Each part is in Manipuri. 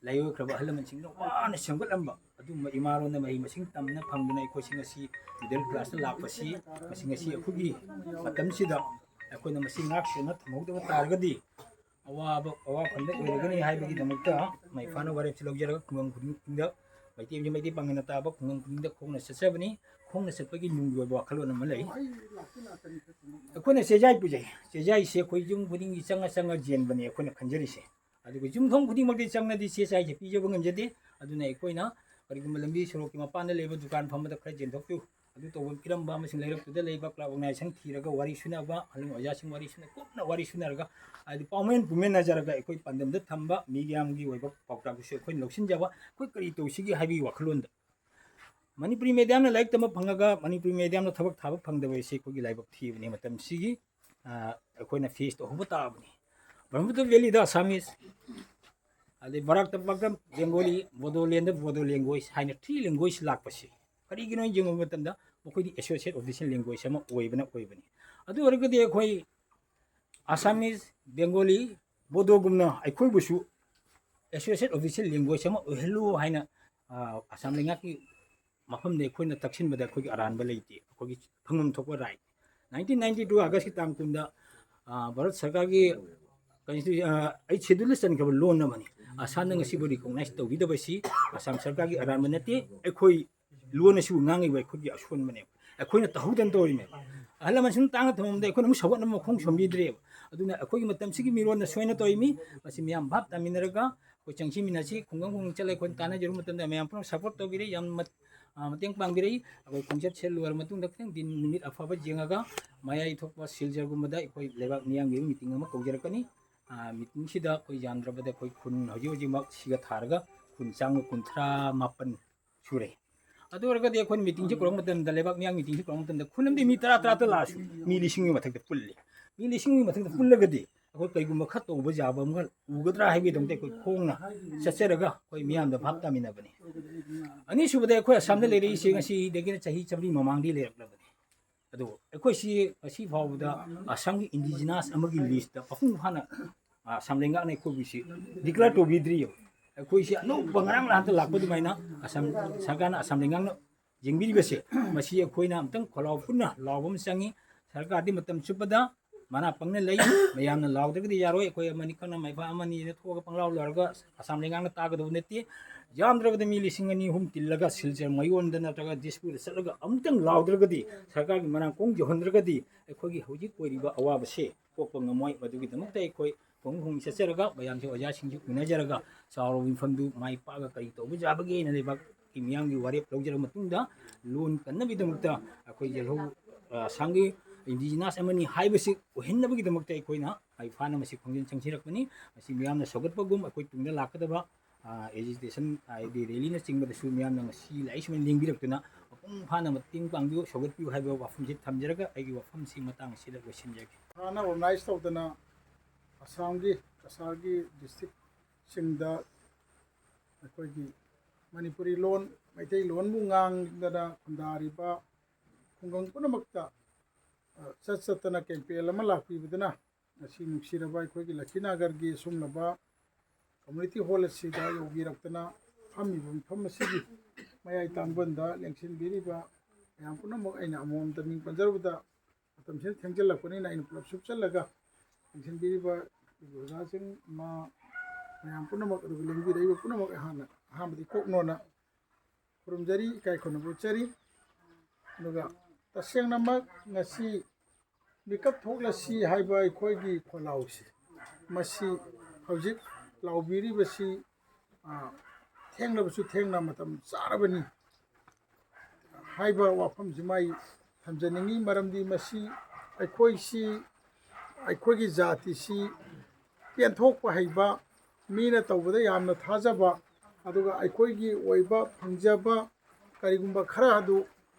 ꯂꯩꯈ꯭ꯔꯕ ꯑꯍꯜ ꯂꯃꯟꯁꯤꯡꯅ ꯋꯥꯅ ꯁꯦꯝꯒꯠꯂꯝꯕ ꯑꯗꯨꯒꯨꯝꯕ ꯏꯃꯥꯔꯣꯟꯗ ꯃꯍꯩ ꯃꯁꯤꯡ ꯇꯝꯅ ꯐꯪꯗꯨꯅ ꯑꯩꯈꯣꯏꯁꯤꯡ ꯑꯁꯤ ꯃꯤꯗꯜ ꯀ꯭ꯂꯥꯁꯇ ꯂꯥꯛꯄꯁꯤ ꯃꯁꯤ ꯉꯁꯤ ꯑꯩꯈꯣꯏꯒꯤ ꯃꯇꯝꯁꯤꯗ ꯑꯩꯈꯣꯏꯅ ꯃꯁꯤ ꯉꯥꯛ ꯁꯦꯟꯅ ꯊꯝꯍꯧꯗꯕ ꯇꯥꯔꯒꯗꯤ ꯑꯋꯥꯐꯝꯗ ꯑꯣꯏꯔꯒꯅꯤ ꯍꯥꯏꯕꯒꯤꯗꯃꯛꯇ ꯃꯩꯐꯥꯅ ꯋꯥꯔꯦꯞꯁꯤ ꯂꯧꯖꯔꯒ ꯈꯨꯡꯒꯪ ꯈꯨꯗꯤꯡꯗ ꯃꯩꯇꯩ ꯄꯥꯡꯒꯜꯅ ꯇꯥꯕ ꯈꯨꯡꯒꯪ ꯈꯨꯗꯤꯡꯗ ꯈꯣꯡꯅ ꯆꯠꯆꯕꯅꯤ ꯈꯣꯡꯅ ꯆꯠꯄꯒꯤ ꯅꯨꯡꯒꯤ ꯑꯣꯏꯕ ꯋꯥꯈꯜꯂꯣꯟ ꯑꯃ ꯂꯩ ꯑꯩꯈꯣꯏꯅ ꯆꯦꯖꯥꯏ ꯄꯨꯖꯩ ꯆꯦꯖꯥꯏꯁꯦ ꯑꯩꯈꯣꯏ ꯌꯨꯝ ꯈꯨꯗꯤꯡꯒꯤ ꯆꯪꯉ ꯌꯦꯟꯕꯅꯤ ꯑꯩꯈꯣꯏꯅ ꯈꯟꯖꯔꯤꯁꯦ ꯑꯗꯨꯒ ꯌꯨꯝꯊꯣꯡ ꯈꯨꯗꯤꯡꯃꯛꯇꯤ ꯆꯪꯅꯗꯤ ꯆꯦ ꯆꯥꯏꯁꯦ ꯄꯤꯖꯕ ꯉꯝꯖꯗꯦ ꯑꯗꯨꯅ ꯑꯩꯈꯣꯏꯅ ꯀꯔꯤꯒꯨꯝꯕ ꯂꯝꯕꯤ ꯁꯣꯔꯣꯛꯀꯤ ꯃꯄꯥꯟꯗ ꯂꯩꯕ ꯗꯨꯀꯥꯟ ꯐꯝꯕꯗ ꯈꯔ ꯌꯦꯟꯊꯣꯛꯄꯤꯌꯨ ꯑꯗꯨ ꯇꯧꯕ ꯄꯤꯔꯝꯕ ꯑꯃꯁꯨꯡ ꯂꯩꯔꯛꯇꯨꯗ ꯂꯩꯕ ꯀ꯭ꯂꯕ ꯑꯣꯔꯒꯅꯥꯏꯖꯦꯁꯟ ꯊꯤꯔꯒ ꯋꯥꯔꯤ ꯁꯨꯅꯕ ꯑꯍꯜ ꯑꯣꯖꯥꯁꯤꯡ ꯋꯥꯔꯤ ꯁꯨꯅ ꯀꯨꯞꯅ ꯋꯥꯔꯤ ꯁꯨꯅꯔꯒ ꯍꯥꯏꯗꯤ ꯄꯥꯎꯃꯦꯟ ꯄꯨꯃꯦꯟꯅꯖꯔꯒ ꯑꯩꯈꯣꯏ ꯄꯥꯟꯗꯝꯗ ꯊꯝꯕ ꯃꯤꯌꯥꯝꯒꯤ ꯑꯣꯏꯕ ꯄꯥꯎꯇꯥꯛꯇꯨꯁꯨ ꯑꯩꯈꯣꯏꯅ ꯂꯧꯁꯤꯟꯖꯕ ꯑꯩꯈꯣꯏ ꯀꯔꯤ ꯇꯧꯁꯤꯒꯦ ꯍꯥꯏꯕꯒꯤ ꯋꯥꯈꯜꯂꯣꯟꯗ ꯃꯅꯤꯄꯨꯔꯤ ꯃꯦꯗꯤꯌꯝꯅ ꯂꯥꯏꯔꯤꯛ ꯇꯝꯕ ꯐꯪꯉꯒ ꯃꯅꯤꯄꯨꯔꯤ ꯃꯦꯗꯤꯌꯝꯅ ꯊꯕꯛ ꯊꯥꯕ ꯐꯪꯗꯕ ꯑꯁꯤ ꯑꯩꯈꯣꯏꯒꯤ ꯂꯥꯏꯕꯛ ꯊꯤꯕꯅꯤ ꯃꯇꯝꯁꯤꯒꯤ ꯑꯩꯈꯣꯏꯅ ꯐꯦꯁ ꯇꯧꯍꯧꯕ ꯇꯥꯕꯅꯤ ꯕ꯭ꯔꯍꯃꯄꯨꯇ꯭ꯔ ꯚꯦꯂꯤꯗ ꯑꯁꯥꯃꯤꯁ ꯑꯗꯩ ꯕꯔꯥꯛ ꯇꯝꯄꯥꯛꯇ ꯕꯦꯡꯒꯣꯂꯤ ꯕꯣꯗꯣꯂꯦꯟꯗ ꯕꯣꯗꯣ ꯂꯦꯡꯒ꯭ꯋꯦꯖ ꯍꯥꯏꯅ 3 ꯂꯦꯡꯒ꯭ꯋꯦꯖ ꯂꯥꯛꯄꯁꯤ ꯀꯔꯤꯒꯤꯅꯣ ꯌꯦꯡꯕ ꯃꯇꯝꯗ ꯃꯈꯣꯏꯗꯤ ꯑꯦꯁꯣꯁꯤꯌꯦꯠ ꯑꯣꯐꯤꯁꯤꯌꯦꯜ ꯂꯦꯡꯒ꯭ꯋꯦꯖ ꯑꯃ ꯑꯣꯏꯕꯅꯤ ꯑꯗꯨ ꯑꯣꯏꯔꯒꯗꯤ ꯑꯩꯈꯣꯏ ꯑꯁꯥꯃꯤꯁ ꯕꯦꯡꯒꯣꯂꯤ ꯕꯣꯗꯣꯒꯨꯝꯅ ꯑꯩꯈꯣꯏꯕꯨꯁꯨ ꯑꯦꯁꯣꯁꯤꯌꯦꯠ ꯑꯣꯐꯤꯁꯤꯌꯦꯜ ꯂꯦꯡꯒ꯭ꯋꯦꯖ ꯑꯃ ꯑꯣꯏꯍꯜꯂꯨ ꯍꯥꯏꯅ ꯑꯁꯥꯝ ꯂꯩꯉꯥꯛꯀꯤ ꯃꯐꯝꯗ ꯑꯩꯈꯣꯏꯅ ꯇꯛꯁꯤꯟꯕꯗ ꯑꯩꯈꯣꯏꯒꯤ ꯑꯔꯥꯟꯕ ꯂꯩꯇꯦ ꯑꯩꯈꯣꯏꯒꯤ ꯐꯪꯐꯝ ꯊꯣꯛꯄ ꯔꯥꯏꯠ 1992 ꯑꯥꯒꯁꯀꯤ ꯇꯥꯡ 10ꯗ ꯚꯥꯔꯠ ꯁꯔꯀꯥꯔꯒꯤ ꯑꯩ ꯁꯦꯗꯨꯜꯗ ꯆꯟꯈ꯭ꯔꯕ ꯂꯣꯟ ꯑꯃꯅꯤ ꯑꯁꯥꯝꯅ ꯉꯁꯤꯕꯨ ꯔꯤꯀꯣꯛꯅꯥꯏꯖ ꯇꯧꯕꯤꯗꯕꯁꯤ ꯑꯁꯥꯝ ꯁꯔꯀꯥꯔꯒꯤ ꯑꯔꯥꯟꯕ ꯅꯠꯇꯦ ꯑꯩꯈꯣই ꯂꯣꯟ ꯑꯁꯤꯕꯨ ꯉꯥꯡꯉꯤꯕ ꯑꯩꯈꯣꯏꯒꯤ ꯑꯁꯣꯟꯕꯅꯦꯕ ꯑꯩꯈꯣꯏꯅ ꯇꯧꯍꯧꯗꯅ ꯇꯧꯔꯤꯅꯦꯕ ꯑꯍꯜ ꯂꯃꯟ ꯁꯨꯝ ꯇꯥꯡꯅ ꯊꯝꯃꯝꯕꯗ ꯑꯩꯈꯣꯏꯅ ꯑꯃꯨꯛ ꯁꯧꯒꯠꯅꯕ ꯃꯈꯣꯡ ꯁꯣꯝꯕꯤꯗ꯭ꯔꯦꯕ ꯑꯗꯨꯅ ꯑꯩꯈꯣꯏꯒꯤ ꯃꯇꯝꯁꯤꯒꯤ ꯃꯤꯔꯣꯟꯗ ꯁꯣꯏꯅ ꯇꯧꯔꯤꯃꯤ ꯃꯁꯤ ꯃꯌꯥꯝ ꯚꯥꯞ ꯇꯥꯃꯤꯟꯅꯔꯒ ꯑꯩꯈꯣꯏ ꯆꯪꯁꯤꯟꯃꯤꯟꯅꯁꯤ ꯈꯨꯡꯒꯪ ꯆꯠꯂꯒ ꯑꯩꯈꯣꯏꯅ ꯇꯥꯟꯅꯖꯔꯨꯕ ꯃꯇꯝꯗ ꯃꯌꯥꯝ ꯄꯨꯝꯅꯃꯛ ꯁꯄꯣꯔꯠ ꯇꯧꯕꯤꯔꯛꯏ ꯌꯥꯝ ꯃꯇꯦꯡ ꯄꯥꯡꯕꯤꯔꯛꯏ ꯑꯩꯈꯣꯏ ꯈꯣꯡꯆꯠ ꯁꯦꯠ ꯂꯣꯏꯔ ꯃꯇꯨꯡꯗ ꯈꯤꯇꯪ ꯗꯤꯟ ꯅꯨꯃꯤꯠ ꯑꯐꯕ ꯌꯦꯡꯉꯒ ꯃꯌꯥꯏ ꯊꯣꯛꯄ ꯁꯤꯜꯆꯔꯒꯨꯝꯕꯗ ꯑꯩꯈꯣꯏ ꯂꯩꯕꯥꯛ ꯃꯤꯌꯥꯝꯒꯤ ꯃꯤꯇꯤꯡ ꯑꯃ ꯀꯧꯖꯔꯛꯀꯅꯤ ꯃꯤꯇꯤꯡꯁꯤꯗ ꯑꯩꯈꯣꯏ ꯌꯥꯝꯗ꯭ꯔꯕꯗ ꯑꯩꯈꯣꯏ ꯈꯨꯟ ꯍꯧꯖꯤꯛꯃꯛ ꯁꯤꯒ ꯊꯥꯔꯒ ꯈꯨꯟ ꯆꯥꯝꯃ 138 ꯁꯨꯔꯦ ꯑꯗꯨ ꯑꯣꯏꯔꯒꯗꯤ ꯑꯩꯈꯣꯏꯅ ꯃꯤꯇꯤꯡꯁꯤ ꯀꯧꯔꯛꯄ ꯃꯇꯝꯗ ꯂꯩꯕꯥꯛ ꯃꯤꯌꯥꯝ ꯃꯤꯇꯤꯡꯁꯤ ꯀꯧꯔꯛꯄ ꯃꯇꯝꯗ ꯈꯨꯟ ꯑꯃꯗꯤ ꯃꯤ 10 ꯂꯥꯛꯑꯁꯨ ꯃꯤ 1000ꯒꯤ ꯃꯊꯛꯇ ꯄꯨꯜꯂꯤ ꯃꯤ 1000ꯒꯤ ꯃꯊꯛꯇ ꯄꯨꯜꯂꯒꯗꯤ ꯑꯩꯈꯣꯏ ꯀꯩꯒꯨꯝꯕ ꯈꯔ ꯇꯧꯕ ꯌꯥꯕ ꯑꯃꯒ ꯎꯒꯗ꯭ꯔꯥ ꯍꯥꯏꯕꯒꯤꯗꯃꯛꯇ ꯑꯩꯈꯣꯏ ꯈꯣꯡꯅ ꯆꯠꯆꯔꯒ ꯑꯩꯈꯣꯏ ꯃꯤꯌꯥꯝꯗ ꯚꯥꯞ ꯇꯥꯃꯤꯟꯅꯕꯅꯤ ꯑꯅꯤꯁꯨꯕꯗ ꯑꯩꯈꯣꯏ ꯑꯁꯥꯝꯗ ꯂꯩꯔꯛꯏꯁꯦ ꯉꯁꯤꯗꯒꯤꯅ ꯆꯍꯤ 100 ꯃꯃꯥꯡꯗꯒꯤ ꯂꯩꯔꯛꯂꯕꯅꯤ ꯑꯗꯨ ꯑꯩꯈꯣꯏꯁꯤ ꯉꯁꯤ ꯐꯥꯎꯕꯗ ꯑꯁꯥꯝꯒꯤ ꯏꯟꯗꯤꯖꯤꯅꯁ ꯑꯃꯒꯤ ꯂꯤꯁꯇ ꯃꯄꯨꯡ ꯐꯥꯅ ꯑꯁꯥꯝ ꯂꯩꯉꯥꯛꯅ ꯑꯩꯈꯣꯏꯒꯤꯁꯤ ꯗꯤꯀ꯭ꯂꯦꯌꯔ ꯇꯧꯕꯤꯗ꯭ꯔꯤꯌꯦꯕ ꯑꯩꯈꯣꯏꯁꯤ ꯑꯅꯧꯕ ꯉꯔꯥꯡ ꯅꯍꯥꯟꯇ ꯂꯥꯛꯄ ꯑꯗꯨꯃꯥꯏꯅ ꯑꯁꯥꯝ ꯁꯔꯀꯥꯔꯅ ꯑꯁꯥꯝ ꯂꯩꯉꯥꯛꯅ ꯌꯦꯡꯕꯤꯔꯤꯕꯁꯦ ꯃꯁꯤ ꯑꯩꯈꯣꯏꯅ ꯑꯝꯇꯪ ꯈꯣꯜꯂꯥꯎ ꯄꯨꯟꯅ ꯂꯥꯎꯕ ꯑꯃ ꯆꯪꯉꯤ ꯁꯔꯀꯥꯔꯗꯤ ꯃꯇꯝ ꯆꯨꯞꯄꯗ ꯃꯅꯥ ꯄꯪꯅ ꯂꯩ ꯃꯌꯥꯝꯅ ꯂꯥꯎꯗ꯭ꯔꯒꯗꯤ ꯌꯥꯔꯣꯏ ꯑꯩꯈꯣꯏ ꯑꯃꯅꯤ ꯈꯪꯅ ꯃꯩꯐꯥ ꯑꯃꯅꯤꯗ ꯊꯣꯛꯑꯒ ꯄꯪꯂꯥꯎ ꯂꯥꯎꯔꯒ ꯑꯁꯥꯝ ꯂꯩꯉꯥꯛꯅ ꯇꯥꯒꯗꯧꯕ ꯅꯠꯇꯦ ꯌꯥꯝꯗ꯭ꯔꯕꯗ ꯃꯤ 2,000 3,000 ꯇꯤꯜꯂꯒ ꯁꯤꯜꯆꯔ ꯃꯌꯣꯟꯗ ꯅꯠꯇ꯭ꯔꯒ ꯗꯤꯁꯄꯨꯔꯗ ꯆꯠꯂꯒ ꯑꯃꯨꯛꯇꯪ ꯂꯥꯎꯗ꯭ꯔꯒꯗꯤ ꯁꯔꯀꯥꯔꯒꯤ ꯃꯅꯥꯀꯣꯡ ꯌꯧꯍꯟꯗ꯭ꯔꯒꯗꯤ ꯑꯩꯈꯣꯏꯒꯤ ꯍꯧꯖꯤꯛ ꯑꯣꯏꯔꯤꯕ ꯑꯋꯥꯕꯁꯦ ꯀꯣꯛꯄ ꯉꯝꯃꯣꯏ ꯃꯗꯨꯒꯤꯗꯃꯛꯇ ꯑꯩꯈꯣꯏ ꯈꯣꯡ ꯆꯠꯆꯔꯒ ꯃꯌꯥꯝꯁꯤ ꯑꯣꯖꯥꯁꯤꯡꯁꯤ ꯎꯅꯖꯔꯒ ꯆꯥꯎꯔꯕ ꯃꯤꯐꯝꯗꯨ ꯃꯥꯏ ꯄꯥꯛꯑꯒ ꯀꯔꯤ ꯇꯧꯕ ꯌꯥꯕꯒꯦꯅ ꯂꯩꯕꯥꯛꯀꯤ ꯃꯤꯌꯥꯝꯒꯤ ꯋꯥꯔꯦꯞ ꯂꯧꯖꯔꯕ ꯃꯇꯨꯡꯗ ꯂꯣꯟ ꯀꯟꯅꯕꯒꯤꯗꯃꯛꯇ ꯑꯩꯈꯣꯏ ꯌꯦꯜꯍꯧ ꯑꯁꯥꯝꯒꯤ ꯏꯟꯗꯤꯖꯤꯅꯁ ꯑꯃꯅꯤ ꯍꯥꯏꯕꯁꯤ ꯑꯣꯏꯍꯟꯅꯕꯒꯤꯗꯃꯛꯇ ꯑꯩꯈꯣꯏꯅ ꯃꯥꯏ ꯐꯥꯅ ꯃꯁꯤ ꯈꯣꯡꯖꯪ ꯆꯪꯁꯤꯜꯂꯛꯄꯅꯤ ꯃꯁꯤ ꯃꯤꯌꯥꯝꯅ ꯁꯧꯒꯠꯄꯒꯨꯝ ꯑꯩꯈꯣꯏ ꯇꯨꯡꯗ ꯂꯥꯛꯀꯗꯕ ꯑꯦꯖꯤꯇꯦꯁꯟ ꯍꯥꯏꯗꯤ ꯔꯦꯂꯤꯅꯆꯤꯡꯕꯗꯁꯨ ꯃꯤꯌꯥꯝꯅ ꯉꯁꯤ ꯂꯥꯛꯏ ꯁꯨꯃꯥꯏꯅ ꯂꯦꯡꯕꯤꯔꯛꯇꯨꯅ ꯃꯄꯨꯡ ꯐꯥꯅ ꯃꯇꯦꯡ ꯄꯥꯡꯕꯤꯌꯨ ꯁꯧꯒꯠꯄꯤꯌꯨ ꯍꯥꯏꯕ ꯋꯥꯐꯝꯁꯤ ꯊꯝꯖꯔꯒ ꯑꯩꯒꯤ ꯋꯥꯐꯝꯁꯤ ꯃꯇꯥꯡ ꯑꯁꯤꯗ ꯂꯣꯏꯁꯤꯟꯖꯒꯦ ꯍꯥꯟꯅ ꯑꯣꯔꯒꯅꯥꯏꯖ ꯇꯧꯗꯅ ꯑꯁꯥꯝꯒꯤ ꯀꯁꯥꯔꯒꯤ ꯗꯤꯁꯇ꯭ꯔꯤꯛꯁꯤꯡꯗ ꯑꯩꯈꯣꯏꯒꯤ ꯃꯅꯤꯄꯨꯔꯤ ꯂꯣꯟ ꯃꯩꯇꯩꯂꯣꯟꯕꯨ ꯉꯥꯡꯗꯅ ꯈꯨꯟꯗꯥꯔꯤꯕ ꯈꯨꯡꯒꯪ ꯄꯨꯝꯅꯃꯛꯇ ꯆꯠꯇꯅ ꯀꯦꯝꯄꯦꯟ ꯑꯃ ꯂꯥꯛꯄꯤꯕꯗꯨꯅ ꯉꯁꯤ ꯅꯨꯡꯁꯤꯔꯕ ꯑꯩꯈꯣꯏꯒꯤ ꯂꯛꯈꯤꯅꯒꯔꯒꯤ ꯁꯨꯡꯂꯕ ꯀꯝꯃꯨꯅꯤꯇꯤ ꯍꯣꯜ ꯑꯁꯤꯗ ꯌꯧꯕꯤꯔꯛꯇꯅ ꯐꯝꯃꯤꯕ ꯃꯐꯝ ꯑꯁꯤꯒꯤ ꯃꯌꯥꯏ ꯇꯥꯡꯕꯟꯗ ꯂꯦꯡꯁꯤꯟꯕꯤꯔꯤꯕ ꯃꯌꯥꯝ ꯄꯨꯝꯅꯃꯛ ꯑꯩꯅ ꯑꯃꯃꯝꯇ ꯃꯤꯡ ꯄꯟꯖꯔꯨꯕꯗ ꯃꯇꯝꯁꯤꯗ ꯊꯦꯡꯖꯤꯜꯂꯛꯄꯅꯤꯅ ꯑꯩꯅ ꯄꯨꯂꯞ ꯁꯨꯞꯆꯜꯂꯒ ꯂꯦꯡꯁꯤꯟꯕꯤꯔꯤꯕ ꯑꯣꯖꯥꯁꯤꯡ ꯃꯌꯥꯝ ꯄꯨꯝꯅꯃꯛ ꯑꯗꯨꯒ ꯂꯦꯡꯕꯤꯔꯛꯏꯕ ꯄꯨꯝꯅꯃꯛ ꯑꯍꯥꯟꯕꯗꯤ ꯀꯣꯛꯅꯣꯅ ꯈꯨꯔꯨꯝꯖꯔꯤ ꯏꯀꯥꯏ ꯈꯨꯝꯅꯕ ꯎꯠꯆꯔꯤ ꯑꯗꯨꯒ ꯇꯁꯦꯡꯅꯃꯛ ꯉꯁꯤ ꯃꯤꯀꯞ ꯊꯣꯛꯂꯁꯤ ꯍꯥꯏꯕ ꯑꯩꯈꯣꯏꯒꯤ ꯈꯣꯜꯂꯥꯎꯁꯤ ꯃꯁꯤ ꯍꯧꯖꯤꯛ ꯂꯥꯎꯕꯤꯔꯤꯕꯁꯤ ꯊꯦꯡꯂꯕꯁꯨ ꯊꯦꯡꯅ ꯃꯇꯝ ꯆꯥꯔꯕꯅꯤ ꯍꯥꯏꯕ ꯋꯥꯐꯝꯁꯤꯃ ꯑꯩ ꯊꯝꯖꯅꯤꯡꯉꯤ ꯃꯔꯝꯗꯤ ꯃꯁꯤ ꯑꯩꯈꯣꯏꯒꯤ ꯖꯥꯇꯤꯁꯤ ꯄꯦꯟꯊꯣꯛꯄ ꯍꯩꯕ ꯃꯤꯅ ꯇꯧꯕꯗ ꯌꯥꯝꯅ ꯊꯥꯖꯕ ꯑꯗꯨꯒ ꯑꯩꯈꯣꯏꯒꯤ ꯑꯣꯏꯕ ꯐꯪꯖꯕ ꯀꯔꯤꯒꯨꯝꯕ ꯈꯔ ꯑꯗꯨ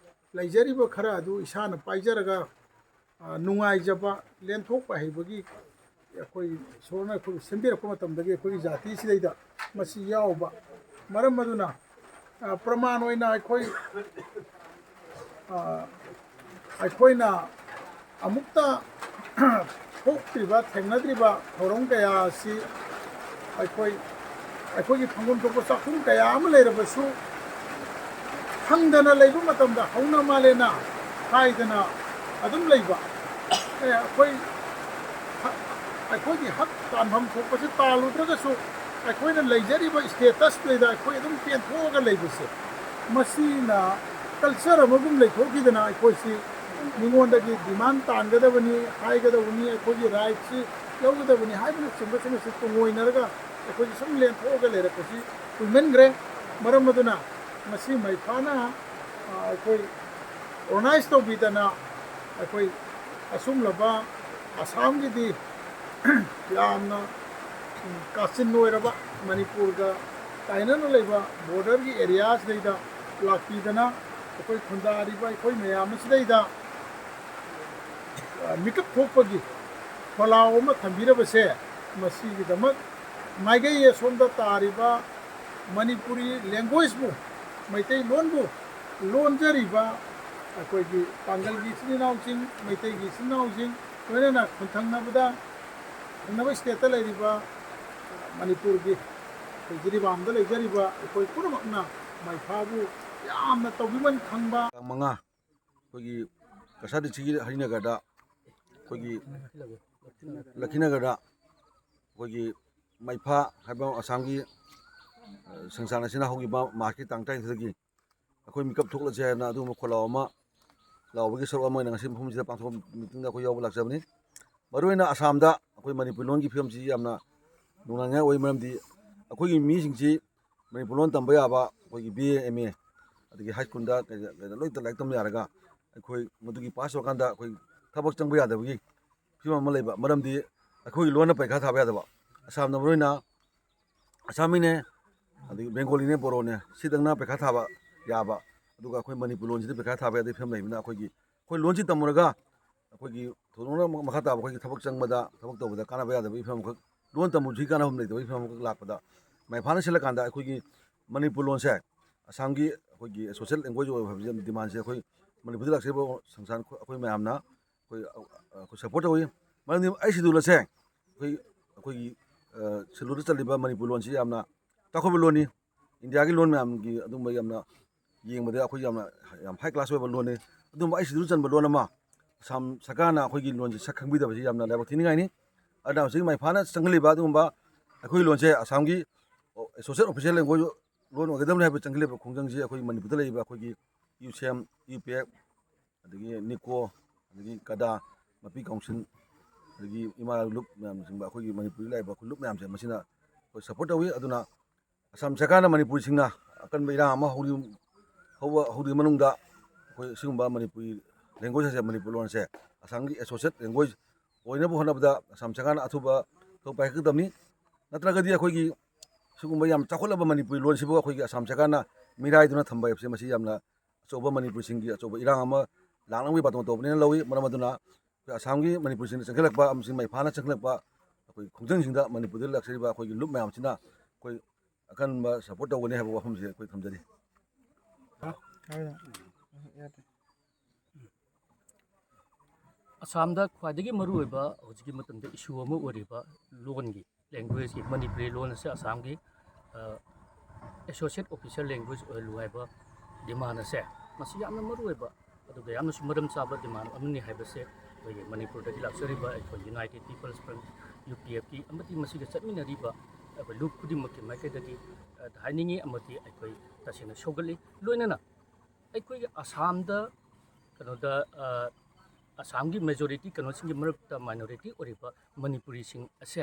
ꯂꯩꯖꯔꯤꯕ ꯈꯔ ꯑꯗꯨ ꯏꯁꯥꯅ ꯄꯥꯏꯖꯔꯒ ꯅꯨꯡꯉꯥꯏꯖꯕ ꯂꯦꯟꯊꯣꯛꯄ ꯍꯩꯕꯒꯤ ꯑꯩꯈꯣꯏ ꯏꯁꯣꯔꯅ ꯑꯩꯈꯣꯏꯕꯨ ꯁꯦꯝꯕꯤꯔꯛꯄ ꯃꯇꯝꯗꯒꯤ ꯑꯩꯈꯣꯏꯒꯤ ꯖꯥꯇꯤꯁꯤꯗꯩꯗ ꯃꯁꯤ ꯌꯥꯎꯕ ꯃꯔꯝ ꯑꯗꯨꯅ ꯄ꯭ꯔꯃꯥꯟ ꯑꯣꯏꯅ ꯑꯩꯈꯣꯏꯅ ꯑꯃꯨꯛꯇ ꯊꯣꯛꯇ꯭ꯔꯤꯕ ꯊꯦꯡꯅꯗ꯭ꯔꯤꯕ ꯊꯧꯔꯝ ꯀꯌꯥ ꯑꯁꯤ ꯑꯩꯈꯣꯏ ꯑꯩꯈꯣꯏꯒꯤ ꯐꯪꯐꯝ ꯊꯣꯛꯄ ꯆꯥꯛꯈꯨꯝ ꯀꯌꯥ ꯑꯃ ꯂꯩꯔꯕꯁꯨ ꯐꯪꯗꯅ ꯂꯩꯕ ꯃꯇꯝꯗ ꯍꯧꯅ ꯃꯥꯜꯂꯦꯅ ꯍꯥꯏꯗꯅ ꯑꯗꯨꯝ ꯂꯩꯕ ꯑꯩꯈꯣꯏꯒꯤ ꯍꯛ ꯇꯥꯟꯐꯝ ꯊꯣꯛꯄꯁꯤ ꯇꯥꯜꯂꯨꯗ꯭ꯔꯒꯁꯨ ꯑꯩꯈꯣꯏꯅ ꯂꯩꯖꯔꯤꯕ ꯏꯁꯇꯦꯇꯁꯇꯨꯗ ꯑꯩꯈꯣꯏ ꯑꯗꯨꯝ ꯄꯦꯟꯊꯣꯛꯑꯒ ꯂꯩꯕꯁꯦ ꯃꯁꯤꯅ ꯀꯜꯆꯔ ꯑꯃꯒꯨꯝ ꯂꯩꯊꯣꯛꯈꯤꯗꯅ ꯑꯩꯈꯣꯏꯁꯤ ꯃꯤꯉꯣꯟꯗꯒꯤ ꯗꯤꯃꯥꯟ ꯇꯥꯟꯒꯗꯕꯅꯤ ꯍꯥꯏꯒꯗꯕꯅꯤ ꯑꯩꯈꯣꯏꯒꯤ ꯔꯥꯏꯠꯁꯤ ꯂꯧꯒꯗꯕꯅꯤ ꯍꯥꯏꯕꯅꯆꯤꯡꯕꯁꯤꯡ ꯑꯁꯤ ꯇꯨꯡꯑꯣꯏꯅꯔꯒ ꯑꯩꯈꯣꯏꯁꯤ ꯁꯨꯝ ꯂꯦꯟꯊꯣꯛꯑꯒ ꯂꯩꯔꯛꯄꯁꯤ ꯀꯨꯏꯃꯟꯈ꯭ꯔꯦ ꯃꯔꯝ ꯑꯗꯨꯅ ꯃꯁꯤ ꯃꯩꯐꯥꯅ ꯑꯩꯈꯣꯏ ꯑꯣꯔꯒꯅꯥꯏꯖ ꯇꯧꯕꯤꯗꯅ ꯑꯩꯈꯣꯏ ꯑꯁꯨꯝꯂꯕ ꯑꯁꯥꯝꯒꯤꯗꯤ ꯌꯥꯝꯅ ꯀꯥꯆꯤꯟ ꯑꯣꯏꯔꯕ ꯃꯅꯤꯄꯨꯔꯒ ꯇꯥꯏꯅꯅ ꯂꯩꯕ ꯕꯣꯔꯗꯔꯒꯤ ꯑꯦꯔꯤꯌꯥꯁꯤꯗꯩꯗ ꯂꯥꯛꯄꯤꯗꯅ ꯑꯩꯈꯣꯏ ꯈꯨꯟꯗꯥꯔꯤꯕ ꯑꯩꯈꯣꯏ ꯃꯌꯥꯝ ꯑꯁꯤꯗꯩꯗ ꯃꯤꯀꯞ ꯊꯣꯛꯄꯒꯤ ꯈꯣꯜꯂꯥꯎ ꯑꯃ ꯊꯝꯕꯤꯔꯕꯁꯦ ꯃꯁꯤꯒꯤꯗꯃꯛ ꯃꯥꯏꯀꯩ ꯑꯁꯣꯝꯗ ꯇꯥꯔꯤꯕ ꯃꯅꯤꯄꯨꯔꯤ ꯂꯦꯡꯒ꯭ꯋꯦꯖꯕꯨ ꯃꯩꯇꯩꯂꯣꯟꯕꯨ ꯂꯣꯟꯖꯔꯤꯕ ꯑꯩꯈꯣꯏꯒꯤ ꯄꯥꯡꯒꯜꯒꯤ ꯏꯆꯤꯟ ꯏꯅꯥꯎꯁꯤꯡ ꯃꯩꯇꯩꯒꯤ ꯏꯆꯤꯟ ꯏꯅꯥꯎꯁꯤꯡ ꯂꯣꯏꯅꯅ ꯈꯨꯟꯊꯪꯅꯕꯗ ꯊꯪꯅꯕ ꯏꯁꯇꯦꯠꯇ ꯂꯩꯔꯤꯕ ꯃꯅꯤꯄꯨꯔꯒꯤ ꯑꯩꯈꯣꯏ ꯖꯤꯔꯤꯕꯥꯝꯗ ꯂꯩꯖꯔꯤꯕ ꯑꯩꯈꯣꯏ ꯄꯨꯝꯅꯃꯛꯅ ꯃꯩꯐꯥꯕꯨ ꯌꯥꯝꯅ ꯇꯧꯕꯤꯃꯟ ꯈꯪꯕ ꯇꯥꯡ 5 ꯑꯩꯈꯣꯏꯒꯤ ꯀꯁꯥꯔ ꯗꯤꯁꯇ꯭ꯔꯤꯛꯀꯤ ꯍꯔꯤꯅꯒꯔꯗ ꯑꯩꯈꯣꯏꯒꯤ ꯂꯛꯈꯤꯅꯒꯔꯗ ꯑꯩꯈꯣꯏꯒꯤ ꯃꯩꯐꯥ ꯍꯥꯏꯕ ꯑꯁꯥꯝꯒꯤ ꯁꯪꯁꯊꯥꯟ ꯑꯁꯤꯅ ꯍꯧꯈꯤꯕ ꯃꯥꯔꯆꯀꯤ ꯇꯥꯡ 29ꯗꯒꯤ ꯑꯩꯈꯣꯏ ꯃꯤꯀꯞ ꯊꯣꯛꯂꯁꯦ ꯍꯥꯏꯅ ꯑꯗꯨꯒꯨꯝꯕ ꯈꯣꯜꯂꯥꯎ ꯑꯃ ꯂꯥꯎꯕꯒꯤ ꯁꯔꯨꯛ ꯑꯃ ꯑꯣꯏꯅ ꯉꯁꯤ ꯃꯐꯝꯁꯤꯗ ꯄꯥꯡꯊꯣꯛꯄ ꯃꯤꯇꯤꯡꯗ ꯑꯩꯈꯣꯏ ꯌꯥꯎꯕ ꯂꯥꯛꯆꯕꯅꯤ ꯃꯔꯨꯑꯣꯏꯅ ꯑꯁꯥꯝꯗ ꯑꯩꯈꯣꯏ ꯃꯅꯤꯄꯨꯔ ꯂꯣꯟꯒꯤ ꯐꯤꯕꯝꯁꯤ ꯌꯥꯝꯅ ꯅꯨꯡꯉꯥꯏꯉꯥꯏ ꯑꯣꯏ ꯃꯔꯝꯗꯤ ꯑꯩꯈꯣꯏꯒꯤ ꯃꯤꯁꯤꯡꯁꯤ ꯃꯅꯤꯄꯨꯔ ꯂꯣꯟ ꯇꯝꯕ ꯌꯥꯕ ꯑꯩꯈꯣꯏꯒꯤ BA MA ꯑꯗꯒꯤ ꯍꯥꯏ ꯁ꯭ꯀꯨꯜꯗ ꯂꯣꯏ ꯂꯥꯏꯔꯤꯛ ꯇꯝꯕ ꯌꯥꯔꯒ ꯑꯩꯈꯣꯏ ꯃꯗꯨꯒꯤ ꯄꯥꯁ ꯇꯧꯔꯀꯥꯟꯗ ꯑꯩꯈꯣই ꯊꯕꯛ ꯆꯪꯕ ꯌꯥꯗꯕꯒꯤ ꯐꯤꯕꯝ ꯑꯃ ꯂꯩꯕ ꯃꯔꯝꯗꯤ ꯑꯩꯈꯣꯏꯒꯤ ꯂꯣꯟꯅ ꯄꯩꯈꯥ ꯊꯥꯕ ꯌꯥꯗꯕ ꯑꯁꯥꯝꯅ ꯃꯔꯨꯑꯣꯏꯅ ꯑꯁꯥꯃꯤꯅꯦ ꯑꯗꯒꯤ ꯕꯦꯡꯒꯣꯂꯤꯅꯦ ꯕꯣꯔꯣꯅꯦ ꯁꯤꯗꯪꯅ ꯄꯩꯈꯥ ꯊꯥꯕ ꯌꯥꯕ ꯑꯗꯨꯒ ꯑꯩꯈꯣꯏ ꯃꯅꯤꯄꯨꯔ ꯂꯣꯟꯁꯤꯗ ꯄꯩꯈꯥ ꯊꯥꯕ ꯌꯥꯗꯕ ꯐꯤꯕꯝ ꯂꯩꯕꯅ ꯑꯩꯈꯣꯏ ꯂꯣꯟꯁꯤ ꯇꯝꯃꯨꯔꯒ ꯑꯩꯈꯣꯏꯒꯤ ꯊꯣꯏꯗꯣꯛꯅ ꯃꯈꯥ ꯇꯥꯕ ꯑꯩꯈꯣꯏꯒꯤ ꯊꯕꯛ ꯆꯪꯕꯗ ꯊꯕꯛ ꯇꯧꯕꯗ ꯀꯥꯟꯅꯕ ꯌꯥꯗꯕꯒꯤ ꯐꯤꯕꯝ ꯑꯃꯈꯛ ꯂꯣꯟ ꯇꯝꯕꯁꯤ ꯀꯥꯟꯅꯐꯝ ꯂꯩꯇꯕꯒꯤ ꯐꯤꯕꯝ ꯑꯃꯈꯛ ꯂꯥꯛꯄꯗ ꯃꯩꯐꯥꯅ ꯁꯤꯜꯂꯀꯥꯟꯗ ꯑꯩꯈꯣꯏꯒꯤ ꯃꯅꯤꯄꯨꯔ ꯂꯣꯟꯁꯦ ꯑꯁꯥꯝꯒꯤ ꯑꯩꯈꯣꯏꯒꯤ ꯁꯣꯁꯤꯌꯦꯜ ꯂꯦꯡꯒ꯭ꯋꯦꯖ ꯑꯣꯏꯕ ꯍꯥꯏꯕꯁꯤ ꯗꯤꯃꯥꯟꯁꯦ ꯑꯩꯈꯣই ꯃꯅꯤꯄꯨꯔꯗ ꯂꯥꯛꯆꯔꯤꯕ ꯁꯪꯁꯊꯥꯟ ꯑꯩꯈꯣꯏ ꯃꯌꯥꯝꯅ ꯑꯩꯈꯣꯏ ꯁꯞꯄꯣꯔꯠ ꯇꯧꯋꯤ ꯃꯔꯝꯗꯤ ꯑꯩ ꯁꯦꯗꯨꯜ ꯑꯁꯦ ꯑꯩꯈꯣꯏꯒꯤ ꯁꯦꯗꯨꯜꯗ ꯆꯜꯂꯤꯕ ꯃꯅꯤꯄꯨꯔ ꯂꯣꯟꯁꯤ ꯌꯥꯝꯅ ꯆꯥꯎꯈꯠꯄ ꯂꯣꯟꯅꯤ ꯏꯟꯗꯤꯌꯥꯒꯤ ꯂꯣꯟ ꯃꯌꯥꯝꯒꯤ ꯑꯗꯨꯝꯕ ꯌꯥꯝꯅ ꯌꯦꯡꯕꯗ ꯑꯩꯈꯣꯏ ꯌꯥꯝ ꯍꯥꯏ ꯀ꯭ꯂꯥꯁ ꯑꯣꯏꯕ ꯂꯣꯟꯅꯤ ꯑꯗꯨꯝꯕ ꯑꯩ ꯁꯦꯗꯨꯜ ꯆꯟꯕ ꯂꯣꯟ ꯑꯃ ꯑꯁꯥꯝ ꯁꯔꯀꯥꯔꯅ ꯑꯩꯈꯣꯏꯒꯤ ꯂꯣꯟꯁꯤ ꯁꯛ ꯈꯪꯕꯤꯗꯕꯁꯤ ꯌꯥꯝꯅ ꯂꯥꯏꯕꯛ ꯊꯤꯅꯤꯡꯉꯥꯏꯅꯤ ꯑꯗꯨꯅ ꯍꯧꯖꯤꯛ ꯃꯩꯐꯥꯅ ꯆꯪꯍꯜꯂꯤꯕ ꯑꯗꯨꯒꯨꯝꯕ ꯑꯩꯈꯣꯏꯒꯤ ꯂꯣꯟꯁꯦ ꯑꯁꯥꯝꯒꯤ ꯁꯣꯁꯤꯌꯦꯜ ꯑꯣꯐꯤꯁꯤꯌꯦꯜ ꯂꯦꯡꯒ꯭ꯋꯦꯖ ꯂꯣꯟ ꯑꯣꯏꯒꯗꯕꯅꯤ ꯍꯥꯏꯕ ꯆꯪꯍꯜꯂꯤꯕ ꯈꯣꯡꯖꯪꯁꯤ ꯑꯩꯈꯣꯏ ꯃꯅꯤꯄꯨꯔꯗ ꯂꯩꯔꯤꯕ ꯑꯩꯈꯣꯏꯒꯤ USEM UPEC ꯑꯗꯒꯤ NICO ꯑꯗꯒꯤ ꯀꯗꯥ ꯃꯄꯤ ꯀꯥꯎꯟꯁꯤꯜ ꯑꯗꯒꯤ ꯏꯃꯥ ꯂꯨꯞ ꯃꯌꯥꯝꯅꯆꯤꯡꯕ ꯑꯩꯈꯣꯏꯒꯤ ꯃꯅꯤꯄꯨꯔꯗ ꯂꯩꯔꯤꯕ ꯈꯨꯜꯂꯨꯞ ꯃꯌꯥꯝꯁꯦ ꯃꯁꯤꯅ ꯑꯩꯈꯣꯏ ꯁꯞꯄꯣꯔꯠ ꯇꯧꯋꯤ ꯑꯗꯨꯅ ꯑꯁꯥꯝ ꯁꯔꯀꯥꯔꯅ ꯃꯅꯤꯄꯨꯔꯤꯁꯤꯡꯅ ꯑꯀꯟꯕ ꯏꯔꯥꯡ ꯑꯃ ꯍꯧꯗ꯭ꯔꯤ ꯃꯅꯨꯡꯗ ꯑꯩꯈꯣꯏ ꯁꯤꯒꯨꯝꯕ ꯃꯅꯤꯄꯨꯔꯤ ꯂꯦꯡꯒ꯭ꯋꯦꯖ ꯑꯁꯦ ꯃꯅꯤꯄꯨꯔ ꯂꯣꯟꯁꯦ ꯑꯁꯥꯝꯒꯤ ꯑꯦꯁꯣꯁꯤꯌꯦꯠ ꯂꯦꯡꯒ꯭ꯋꯦꯖ ꯑꯣꯏꯅꯕ ꯍꯣꯠꯅꯕꯗ ꯑꯁꯥꯝ ꯁꯔꯀꯥꯔꯅ ꯑꯊꯨꯕ ꯊꯕꯛ ꯄꯥꯏꯈꯠꯀꯗꯕꯅꯤ ꯅꯠꯇ꯭ꯔꯒꯗꯤ ꯑꯩꯈꯣꯏꯒꯤ ꯁꯤꯒꯨꯝꯕ ꯌꯥꯝ ꯆꯥꯎꯈꯠꯂꯕ ꯃꯅꯤꯄꯨꯔꯤ ꯂꯣꯟꯁꯤꯕꯨ ꯑꯩꯈꯣꯏꯒꯤ ꯑꯁꯥꯝ ꯁꯔꯀꯥꯔꯅ ꯃꯤꯔꯥꯏꯗꯨꯅ ꯊꯝꯕ ꯍꯥꯏꯕꯁꯤ ꯃꯁꯤ ꯌꯥꯝꯅ ꯑꯆꯧꯕ ꯃꯅꯤꯄꯨꯔꯁꯤꯡꯒꯤ ꯑꯆꯧꯕ ꯏꯔꯥꯡ ꯑꯃ ꯂꯥꯛꯅꯕꯒꯤ ꯕꯥꯇꯣꯟ ꯇꯧꯕꯅꯤꯅ ꯂꯧꯏ ꯃꯔꯝ ꯑꯗꯨꯅ ꯑꯩꯈꯣꯏ ꯑꯁꯥꯝꯒꯤ ꯃꯅꯤꯄꯨꯔꯁꯤꯡꯗ ꯆꯪꯁꯤꯜꯂꯛꯄ ꯑꯃꯁꯨꯡ ꯃꯩꯐꯥꯅ ꯆꯪꯁꯤꯜꯂꯛꯄ ꯑꯩꯈꯣꯏ ꯈꯣꯡꯖꯪꯁꯤꯡꯗ ꯃꯅꯤꯄꯨꯔꯗ ꯂꯥꯛꯆꯔꯤꯕ ꯑꯩꯈꯣꯏꯒꯤ ꯂꯨꯞ ꯃꯌꯥꯝꯁꯤꯅ ꯑꯩꯈꯣꯏ ꯑꯀꯟꯕ ꯁꯞꯄꯣꯔꯠ ꯇꯧꯒꯅꯤ ꯍꯥꯏꯕ ꯋꯥꯐꯝꯁꯤ ꯑꯩꯈꯣꯏ ꯊꯝꯖꯔꯤ ꯑꯁꯥꯝꯗ ꯈ꯭ꯋꯥꯏꯗꯒꯤ ꯃꯔꯨꯑꯣꯏꯕ ꯍꯧꯖꯤꯛꯀꯤ ꯃꯇꯝꯗ ꯏꯁꯨ ꯑꯃ ꯑꯣꯏꯔꯤꯕ ꯂꯣꯟꯒꯤ ꯂꯦꯡꯒ꯭ꯋꯦꯖꯀꯤ ꯃꯅꯤꯄꯨꯔꯤ ꯂꯣꯟ ꯑꯁꯤ ꯑꯁꯥꯝꯒꯤ ꯑꯦꯁꯣꯁꯤꯌꯦꯠ ꯑꯣꯐꯤꯁꯤꯌꯦꯜ ꯂꯦꯡꯒ꯭ꯋꯦꯖ ꯑꯣꯏꯍꯜꯂꯨ ꯍꯥꯏꯕ ꯗꯤꯃꯥꯟ ꯑꯁꯦ ꯃꯁꯤ ꯌꯥꯝꯅ ꯃꯔꯨꯑꯣꯏꯕ ꯑꯗꯨꯒ ꯌꯥꯝꯅꯁꯨ ꯃꯔꯝ ꯆꯥꯕ ꯗꯤꯃꯥꯟ ꯑꯃꯅꯤ ꯍꯥꯏꯕꯁꯦ ꯑꯩꯈꯣꯏꯒꯤ ꯃꯅꯤꯄꯨꯔꯗꯒꯤ ꯂꯥꯛꯆꯔꯤꯕ ꯑꯩꯈꯣꯏ ꯌꯨꯅꯥꯏꯇꯦꯠ ꯄꯤꯄꯜꯁ ꯐ꯭ꯔꯟꯠ UPFꯀꯤ ꯑꯃꯗꯤ ꯃꯁꯤꯒ ꯆꯠꯃꯤꯟꯅꯔꯤꯕ ꯑꯩꯈꯣꯏ ꯂꯨꯞ ꯈꯨꯗꯤꯡꯃꯛꯀꯤ ꯃꯥꯏꯀꯩꯗꯒꯤ ꯍꯥꯏꯅꯤꯡꯉꯤ ꯑꯃꯗꯤ ꯑꯩꯈꯣꯏ ꯇꯁꯦꯡꯅ ꯁꯧꯒꯠꯂꯤ ꯂꯣꯏꯅꯅ ꯑꯩꯈꯣꯏꯒꯤ ꯑꯁꯥꯝꯗ ꯀꯩꯅꯣꯗ ꯑꯁꯥꯝꯒꯤ ꯃꯦꯖꯣꯔꯤꯇꯤ ꯀꯩꯅꯣꯁꯤꯡꯒꯤ ꯃꯔꯛꯇ ꯃꯥꯏꯅꯣꯔꯤꯇꯤ ꯑꯣꯏꯔꯤꯕ ꯃꯅꯤꯄꯨꯔꯤꯁꯤꯡ ꯑꯁꯦ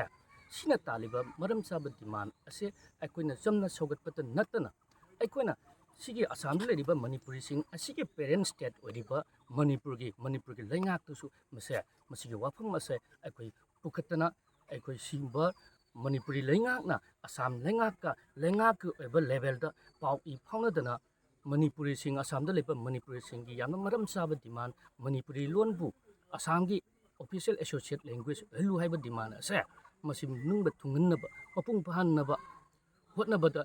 ꯁꯤꯅ ꯇꯥꯜꯂꯤꯕ ꯃꯔꯝ ꯆꯥꯕ ꯗꯤꯃꯥꯟ ꯑꯁꯦ ꯑꯩꯈꯣꯏꯅ ꯆꯝꯅ ꯁꯧꯒꯠꯄꯇ ꯅꯠꯇꯅ ꯑꯩꯈꯣꯏꯅ ꯁꯤꯒꯤ ꯑꯁꯥꯝꯗ ꯂꯩꯔꯤꯕ ꯃꯅꯤꯄꯨꯔꯤꯁꯤꯡ ꯑꯁꯤꯒꯤ ꯄꯦꯔꯦꯟ ꯁ꯭ꯇꯦꯠ ꯑꯣꯏꯔꯤꯕ ꯃꯅꯤꯄꯨꯔꯒꯤ ꯂꯩꯉꯥꯛꯇꯁꯨ ꯃꯁꯤꯒꯤ ꯋꯥꯐꯝ ꯑꯁꯦ ꯑꯩꯈꯣই ꯄꯨꯈꯠꯇꯅ ꯑꯩꯈꯣꯏ ꯁꯤꯒꯨꯝꯕ ꯃꯅꯤꯄꯨꯔꯤ ꯂꯩꯉꯥꯛꯅ ꯑꯁꯥꯝ ꯂꯩꯉꯥꯛꯀꯤ ꯑꯣꯏꯕ ꯂꯦꯚꯦꯜꯗ ꯄꯥꯎ ꯏ ꯐꯥꯎꯅꯗꯅ ꯃꯅꯤꯄꯨꯔꯤꯁꯤꯡ ꯑꯁꯥꯝꯗ ꯂꯩꯕ ꯃꯅꯤꯄꯨꯔꯤꯁꯤꯡꯒꯤ ꯌꯥꯝꯅ ꯃꯔꯝ ꯆꯥꯕ ꯗꯤꯃꯥꯟ ꯃꯅꯤꯄꯨꯔꯤ ꯂꯣꯟꯕꯨ ꯑꯁꯥꯝꯒꯤ ꯑꯣꯐꯤꯁꯤꯌꯦꯜ ꯑꯦꯁꯣꯁꯤꯌꯦꯠ ꯂꯦꯡꯒ꯭ꯋꯦꯖ ꯑꯣꯏꯍꯜꯂꯨ ꯍꯥꯏꯕ ꯗꯤꯃꯥꯟ ꯑꯁꯦ ꯃꯁꯤ ꯃꯅꯨꯡꯗ ꯊꯨꯡꯍꯟꯅꯕ ꯃꯄꯨꯡ ꯐꯥꯍꯟꯅꯕ ꯍꯣꯠꯅꯕꯗ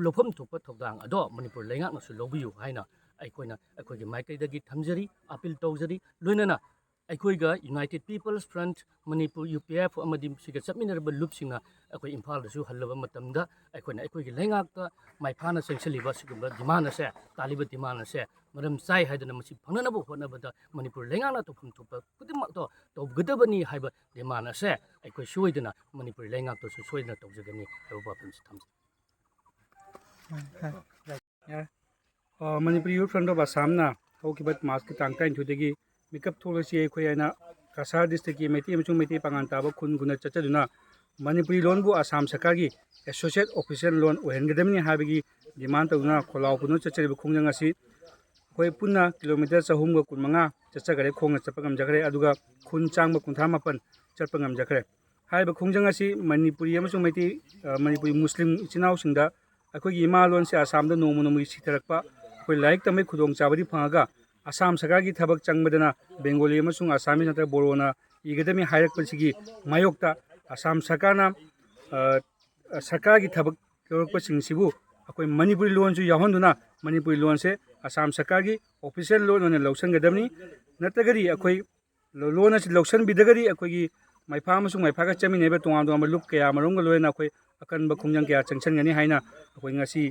ꯂꯧꯐꯝ ꯊꯣꯛꯄ ꯊꯧꯗꯥꯡ ꯑꯗꯣ ꯃꯅꯤꯄꯨꯔ ꯂꯩꯉꯥꯛꯅꯁꯨ ꯂꯧꯕꯤꯌꯨ ꯍꯥꯏꯅ ꯑꯩꯈꯣꯏꯅ ꯑꯩꯈꯣꯏꯒꯤ ꯃꯥꯏꯀꯩꯗꯒꯤ ꯊꯝꯖꯔꯤ ꯑꯄꯤꯜ ꯇꯧꯖꯔꯤ ꯂꯣꯏꯅꯅ ꯑꯩꯈꯣꯏꯒ United Peoples Front Manipur UPF ꯑꯃꯗꯤ ꯁꯤꯒ ꯆꯠꯃꯤꯟꯅꯔꯕ ꯂꯨꯞꯁꯤꯡꯅ ꯑꯩꯈꯣꯏ ꯏꯝꯐꯥꯜꯗꯁꯨ ꯍꯜꯂꯕ ꯃꯇꯝꯗ ꯑꯩꯈꯣꯏꯅ ꯑꯩꯈꯣꯏꯒꯤ ꯂꯩꯉꯥꯛꯇ ꯃꯥꯏꯐꯥꯅ ꯆꯪꯁꯤꯜꯂꯤꯕ ꯑꯁꯤꯒꯨꯝꯕ ꯗꯤꯃꯥꯟ ꯑꯁꯦ ꯇꯥꯜꯂꯤꯕ ꯗꯤꯃꯥꯟ ꯑꯁꯦ ꯃꯔꯝ ꯆꯥꯏ ꯍꯥꯏꯗꯅ ꯃꯁꯤ ꯐꯪꯅꯅꯕ ꯍꯣꯠꯅꯕꯗ ꯃꯅꯤꯄꯨꯔ ꯂꯩꯉꯥꯛꯅ ꯇꯧꯐꯝ ꯊꯣꯛꯄ ꯈꯨꯗꯤꯡꯃꯛꯇꯣ ꯇꯧꯒꯗꯕꯅꯤ ꯍꯥꯏꯕ ꯗꯤꯃꯥꯟ ꯑꯁꯦ ꯑꯩꯈꯣꯏ ꯁꯣꯏꯗꯅ ꯃꯅꯤꯄꯨꯔ ꯂꯩꯉꯥꯛꯇꯁꯨ ꯁꯣꯏꯗꯅ ꯇꯧꯖꯒꯅꯤ ꯍꯥꯏꯕ ꯋꯥꯐꯝꯁꯤ ꯊꯝꯖꯩ ꯃꯅꯤꯄꯨꯔ ꯌꯨꯠ ꯐ꯭ꯔꯟꯠ ꯑꯣꯐ ꯑꯁꯥꯝꯅ ꯍꯧꯈꯤꯕ ꯃꯥꯔꯆꯀꯤ ꯇꯥꯡ 22ꯗꯒꯤ ꯃꯤꯀꯞ ꯊꯣꯛꯂꯁꯤ ꯑꯩꯈꯣꯏ ꯑꯩꯅ ꯀꯁꯥꯔ ꯗꯤꯁꯇ꯭ꯔꯤꯛꯀꯤ ꯃꯩꯇꯩ ꯑꯃꯁꯨꯡ ꯃꯩꯇꯩ ꯄꯥꯡꯒꯜ ꯇꯥꯕ ꯈꯨꯟ ꯈꯨꯟꯅ ꯆꯠꯆꯗꯨꯅ ꯃꯅꯤꯄꯨꯔꯤ ꯂꯣꯟꯕꯨ ꯑꯁꯥꯝ ꯁꯔꯀꯥꯔꯒꯤ ꯑꯦꯁꯣꯁꯤꯌꯦꯠ ꯑꯣꯐꯤꯁꯤꯌꯦꯜ ꯂꯣꯟ ꯑꯣꯏꯍꯟꯒꯗꯕꯅꯤ ꯍꯥꯏꯕꯒꯤ ꯗꯤꯃꯥꯟ ꯇꯧꯗꯨꯅ ꯈꯣꯜꯂꯥꯎ ꯄꯨꯗꯨꯅ ꯆꯠꯆꯔꯤꯕ ꯈꯣꯡꯖꯪ ꯑꯁꯤ ꯑꯩꯈꯣꯏ ꯄꯨꯟꯅ ꯀꯤꯂꯣꯃꯤꯇꯔ 315 ꯆꯠꯆꯈ꯭ꯔꯦ, ꯈꯣꯡꯅ ꯆꯠꯄ ꯉꯝꯖꯈ꯭ꯔꯦ, ꯑꯗꯨꯒ ꯈꯨꯟ ꯆꯥꯡꯕ 39 ꯆꯠꯄ ꯉꯝꯖꯈ꯭ꯔꯦ꯫ ꯍꯥꯏꯔꯤꯕ ꯈꯣꯡꯖꯪ ꯑꯁꯤ ꯃꯅꯤꯄꯨꯔꯤ ꯑꯃꯁꯨꯡ ꯃꯅꯤꯄꯨꯔꯤ ꯃꯨꯁꯂꯤꯝ ꯏꯆꯤꯜ ꯏꯅꯥꯎꯁꯤꯡꯗ ꯑꯩꯈꯣꯏꯒꯤ ꯏꯃꯥ ꯂꯣꯟꯁꯦ ꯑꯁꯥꯝꯗ ꯅꯣꯡꯃ ꯅꯣꯡꯃꯒꯤ ꯁꯤꯊꯔꯛꯄ, ꯑꯩꯈꯣꯏ ꯂꯥꯏꯔꯤꯛ ꯇꯝꯕꯒꯤ ꯈꯨꯗꯣꯡꯆꯥꯕꯗꯤ ꯐꯪꯉꯒ ꯑꯁꯥꯝ ꯁꯔꯀꯥꯔꯒꯤ ꯊꯕꯛ ꯆꯪꯕꯗꯅ ꯕꯦꯡꯒꯣꯂꯤ ꯑꯃꯁꯨꯡ ꯑꯁꯥꯃꯤꯁ ꯅꯠꯇ꯭ꯔꯒ ꯕꯣꯔꯣꯅ ꯏꯒꯗꯕꯅꯤ ꯍꯥꯏꯔꯛꯄꯁꯤꯒꯤ ꯃꯥꯌꯣꯛꯇ ꯑꯁꯥꯝ ꯁꯔꯀꯥꯔꯅ ꯁꯔꯀꯥꯔꯒꯤ ꯊꯕꯛ ꯂꯧꯔꯛꯄꯁꯤꯡꯁꯤꯕꯨ ꯑꯩꯈꯣꯏ ꯃꯅꯤꯄꯨꯔꯤ ꯂꯣꯟꯁꯨ ꯌꯥꯎꯍꯟꯗꯨꯅ ꯃꯅꯤꯄꯨꯔꯤ ꯂꯣꯟꯁꯦ ꯑꯁꯥꯝ ꯁꯔꯀꯥꯔꯒꯤ ꯑꯣꯐꯤꯁꯤꯌꯦꯜ ꯂꯣꯟ ꯑꯣꯏꯅ ꯂꯧꯁꯤꯟꯒꯗꯕꯅꯤ꯫ ꯅꯠꯇ꯭ꯔꯒꯗꯤ ꯑꯩꯈꯣꯏ ꯂꯣꯟ ꯑꯁꯤ ꯂꯧꯁꯤꯟꯕꯤꯗ꯭ꯔꯒꯗꯤ ꯑꯩꯈꯣꯏꯒꯤ ꯃꯩꯐꯥ ꯑꯃꯁꯨꯡ ꯃꯩꯐꯥꯒ ꯆꯠꯃꯤꯟꯅꯔꯤꯕ ꯇꯣꯉꯥꯟ ꯇꯣꯉꯥꯟꯕ ꯂꯨꯞ ꯀꯌꯥ ꯃꯔꯨꯝꯒ ꯂꯣꯏꯅꯅ ꯑꯩꯈꯣꯏ ꯑꯀꯟꯕ ꯈꯣꯡꯖꯪ ꯀꯌꯥ ꯆꯪꯁꯤꯟꯒꯅꯤ ꯍꯥꯏꯅ ꯑꯩꯈꯣꯏ ꯉꯁꯤ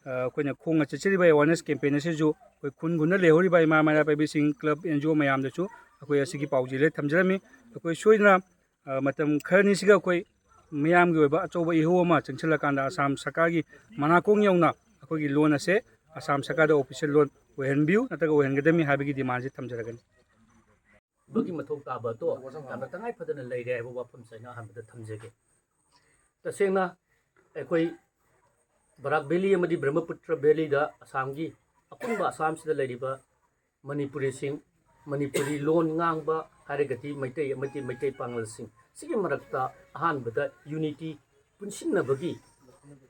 ꯑꯩꯈꯣꯏꯅ ꯈꯣꯡꯅ ꯆꯠꯆꯔꯤꯕ ꯑꯦꯋꯥꯔꯅꯦꯁ ꯀꯦꯝꯄꯦꯟ ꯑꯁꯤꯁꯨ ꯑꯩꯈꯣꯏ ꯈꯨꯟ ꯈꯨꯟꯗ ꯂꯩꯍꯧꯔꯤꯕ ꯏꯃꯥ ꯃꯩꯔꯥ ꯄꯥꯏꯕꯤꯁꯤꯡ, ꯀ꯭ꯂꯕ, NGO ꯃꯌꯥꯝꯗꯁꯨ ꯑꯩꯈꯣꯏ ꯑꯁꯤꯒꯤ ꯄꯥꯎꯖꯦꯜ ꯊꯝꯖꯔꯝꯃꯤ꯫ ꯑꯩꯈꯣꯏ ꯁꯣꯏꯗꯅ ꯃꯇꯝ ꯈꯔꯅꯤꯁꯤꯒ ꯑꯩꯈꯣꯏ ꯃꯤꯌꯥꯝꯒꯤ ꯑꯣꯏꯕ ꯑꯆꯧꯕ ꯏꯍꯧ ꯑꯃ ꯆꯪꯁꯤꯜꯂꯀꯥꯟꯗ ꯑꯁꯥꯝ ꯁꯔꯀꯥꯔꯒꯤ ꯃꯅꯥꯀꯣꯡ ꯌꯧꯅ ꯑꯩꯈꯣꯏꯒꯤ ꯂꯣꯟ ꯑꯁꯦ ꯑꯁꯥꯝ ꯁꯔꯀꯥꯔꯗ ꯑꯣꯐꯤꯁꯤꯌꯦꯜ ꯂꯣꯟ ꯑꯣꯏꯍꯟꯕꯤꯌꯨ ꯅꯠꯇ꯭ꯔꯒ ꯑꯣꯏꯍꯟꯒꯗꯕꯅꯤ ꯍꯥꯏꯕꯒꯤ ꯗꯤꯃꯥꯟꯁꯤ ꯊꯝꯖꯔꯒꯅꯤ꯫ ꯕꯒꯤ ꯃꯊꯧ ꯇꯥꯕꯗꯣ ꯌꯥꯝꯅ ꯇꯉꯥꯏ ꯐꯗꯅ ꯂꯩꯔꯦ ꯍꯥꯏꯕ ꯋꯥꯐꯝꯁꯦ ꯑꯩꯅ ꯑꯍꯥꯟꯕꯗ ꯊꯝꯖꯒꯦ꯫ ꯇꯁꯦꯡꯅ ꯑꯩꯈꯣꯏ ꯕꯔꯥꯛ ꯚꯦꯂꯤ ꯑꯃꯗꯤ ꯕ꯭ꯔꯍ꯭ꯃꯄꯨꯇ꯭ꯔ ꯚꯦꯂꯤꯗ ꯑꯁꯥꯝꯒꯤ ꯑꯄꯨꯟꯕ ꯑꯁꯥꯝꯁꯤꯗ ꯂꯩꯔꯤꯕ ꯃꯅꯤꯄꯨꯔꯤꯁꯤꯡ, ꯃꯅꯤꯄꯨꯔꯤ ꯂꯣꯟ ꯉꯥꯡꯕ ꯍꯥꯏꯔꯒꯗꯤ ꯃꯩꯇꯩ ꯑꯃꯗꯤ ꯃꯩꯇꯩ ꯄꯥꯉꯜꯁꯤꯡ, ꯁꯤꯒꯤ ꯃꯔꯛꯇ ꯑꯍꯥꯟꯕꯗ ꯌꯨꯅꯤꯇꯤ ꯄꯨꯟꯁꯤꯟꯅꯕꯒꯤ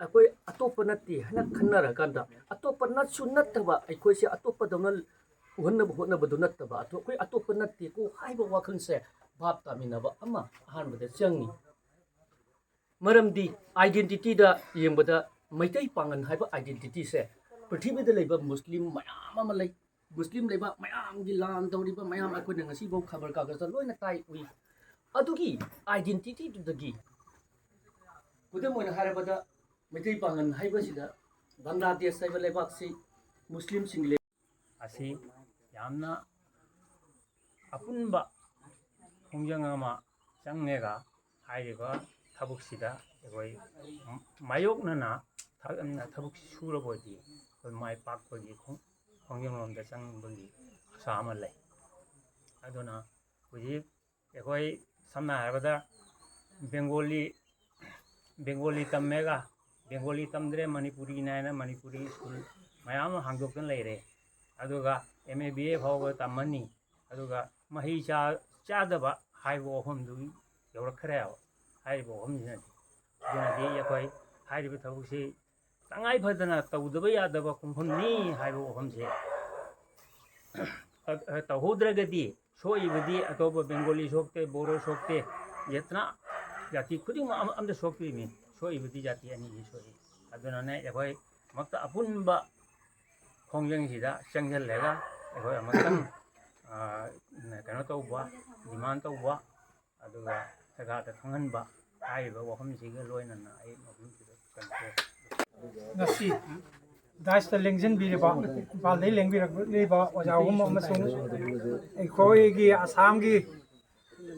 ꯑꯩꯈꯣꯏ ꯑꯇꯣꯞꯄ ꯅꯠꯇꯦ ꯍꯥꯏꯅ ꯈꯟꯅꯔꯀꯥꯟꯗ ꯑꯇꯣꯞꯄ ꯅꯠꯁꯨ ꯅꯠꯇꯕ ꯑꯩꯈꯣꯏꯁꯦ ꯑꯇꯣꯞꯄꯗꯧꯅ ꯎꯍꯟꯅꯕ ꯍꯣꯠꯅꯕꯗꯨ ꯅꯠꯇꯕ ꯑꯩꯈꯣꯏ ꯑꯇꯣꯞꯄ ꯅꯠꯇꯦꯀꯣ ꯍꯥꯏꯕ ꯋꯥꯈꯜꯁꯦ ꯚꯥꯞ ꯇꯥꯃꯤꯟꯅꯕ ꯑꯃ ꯑꯍꯥꯟꯕꯗ ꯆꯪꯉꯤ꯫ ꯃꯔꯝꯗꯤ ꯑꯥꯏꯗꯦꯟꯇꯤꯇꯤꯗ ꯌꯦꯡꯕꯗ ꯃꯩꯇꯩ ꯄꯥꯉꯜ ꯍꯥꯏꯕ ꯑꯥꯏꯗꯦꯟꯇꯤꯇꯤꯁꯦ ꯄ꯭ꯔꯤꯊꯤꯕꯤꯗ ꯂꯩꯕ ꯃꯨꯁꯂꯤꯝ ꯃꯌꯥꯝ ꯑꯃ ꯂꯩ꯫ ꯃꯨꯁꯂꯤꯝ ꯂꯩꯕ ꯃꯌꯥꯝꯒꯤ ꯂꯥꯟ ꯇꯧꯔꯤꯕ ꯃꯌꯥꯝ ꯑꯩꯈꯣꯏꯅ ꯉꯁꯤꯐꯥꯎ ꯈꯕꯔ ꯀꯥꯒꯖꯗ ꯂꯣꯏꯅ ꯇꯥꯏ ꯎꯏ꯫ ꯑꯗꯨꯒꯤ ꯑꯥꯏꯗꯦꯟꯇꯤꯇꯤꯗꯨꯗꯒꯤ ꯈꯨꯗꯝ ꯑꯣꯏꯅ ꯍꯥꯏꯔꯕꯗ ꯃꯩꯇꯩ ꯄꯥꯉꯜ ꯍꯥꯏꯕꯁꯤꯗ ꯕꯪꯒ꯭ꯂꯥꯗꯦꯁ ꯍꯥꯏꯕ ꯂꯩꯕꯥꯛꯁꯤ ꯃꯨꯁꯂꯤꯝꯁꯤꯡ ꯑꯁꯤ ꯌꯥꯝꯅ ꯑꯄꯨꯟꯕ ꯈꯣꯡꯖꯪ ꯑꯃ ꯆꯪꯉꯒ ꯍꯥꯏꯔꯤꯕ ꯊꯕꯛꯁꯤꯗ ꯑꯩꯈꯣꯏ ꯃꯥꯌꯣꯛꯅꯅ ꯊꯕꯛ ꯁꯨꯔꯕꯗꯤ ꯑꯩꯈꯣই ꯃꯥꯏ ꯄꯥꯛꯄꯒꯤ ꯈꯣꯡꯖꯪꯂꯣꯝꯗ ꯆꯪꯕꯒꯤ ꯑꯁꯥ ꯑꯃ ꯂꯩ꯫ ꯑꯗꯨꯅ ꯍꯧꯖꯤꯛ ꯑꯩꯈꯣꯏ ꯁꯝꯅ ꯍꯥꯏꯔꯕꯗ ꯕꯦꯡꯒꯣꯂꯤ ꯇꯝꯃꯦꯒ ꯕꯦꯡꯒꯣꯂꯤ ꯇꯝꯗ꯭ꯔꯦ ꯃꯅꯤꯄꯨꯔꯤꯅ ꯍꯥꯏꯅ ꯃꯅꯤꯄꯨꯔꯤ ꯁ꯭ꯀꯨꯜ ꯃꯌꯥꯝ ꯑꯃ ꯍꯥꯡꯗꯣꯛꯇꯨꯅ ꯂꯩꯔꯦ꯫ ꯑꯗꯨꯒ MA BA ꯐꯥꯎꯕ ꯇꯝꯃꯅꯤ, ꯑꯗꯨꯒ ꯃꯍꯩ ꯆꯥꯗꯕ ꯍꯥꯏꯕ ꯋꯥꯐꯝꯗꯨ ꯌꯧꯔꯛꯈ꯭ꯔꯦꯕ ꯍꯥꯏꯔꯤꯕ ꯋꯥꯐꯝꯁꯤꯅꯗꯤ꯫ ꯑꯗꯨꯅꯗꯤ ꯑꯩꯈꯣꯏ ꯍꯥꯏꯔꯤꯕ ꯊꯕꯛꯁꯤ ꯇꯉꯥꯏ ꯐꯗꯅ ꯇꯧꯗꯕ ꯌꯥꯗꯕ ꯈꯣꯡꯐꯝꯅꯤ ꯍꯥꯏꯕ ꯋꯥꯐꯝꯁꯦ ꯇꯧꯍꯧꯗ꯭ꯔꯒꯗꯤ ꯁꯣꯛꯏꯕꯗꯤ ꯑꯇꯣꯞꯄ ꯕꯦꯡꯒꯣꯂꯤ ꯁꯣꯛꯇꯦ, ꯕꯣꯔꯣ ꯁꯣꯛꯇꯦ, ꯌꯦꯠꯅ ꯖꯥꯇꯤ ꯈꯨꯗꯤꯡꯃꯛ ꯑꯝꯇ ꯁꯣꯛꯇꯣꯏꯅꯤ, ꯁꯣꯛꯏꯕꯗꯤ ꯖꯥꯇꯤ ꯑꯅꯤꯁꯤ ꯁꯣꯛꯏ꯫ ꯑꯗꯨꯅꯅꯦ ꯑꯩꯈꯣꯏ ꯃꯛꯇ ꯑꯄꯨꯟꯕ ꯈꯣꯡꯖꯪꯁꯤꯗ ꯆꯪꯁꯤꯜꯂꯒ ꯑꯩꯈꯣꯏ ꯑꯃꯨꯛꯇꯪ ꯀꯩꯅꯣ ꯇꯧꯕ, ꯗꯤꯃꯥꯟ ꯇꯧꯕ, ꯑꯗꯨꯒ ꯁꯔꯀꯥꯔꯗ ꯈꯪꯍꯟꯕ ꯍꯥꯏꯔꯤꯕ ꯋꯥꯐꯝꯁꯤꯒ ꯂꯣꯏꯅꯅ ꯑꯩ ꯃꯐꯝꯁꯤꯗ ꯉꯁꯤ ꯗꯥꯏꯁꯇ ꯂꯦꯡꯁꯤꯟꯕꯤꯔꯤꯕ ꯏꯝꯐꯥꯜꯗꯒꯤ ꯂꯦꯡꯕꯤꯔꯛꯂꯤꯕ ꯑꯣꯖꯥ ꯑꯍꯨꯝ ꯑꯃꯁꯨꯡ ꯑꯩꯈꯣꯏꯒꯤ ꯑꯁꯥꯝꯒꯤ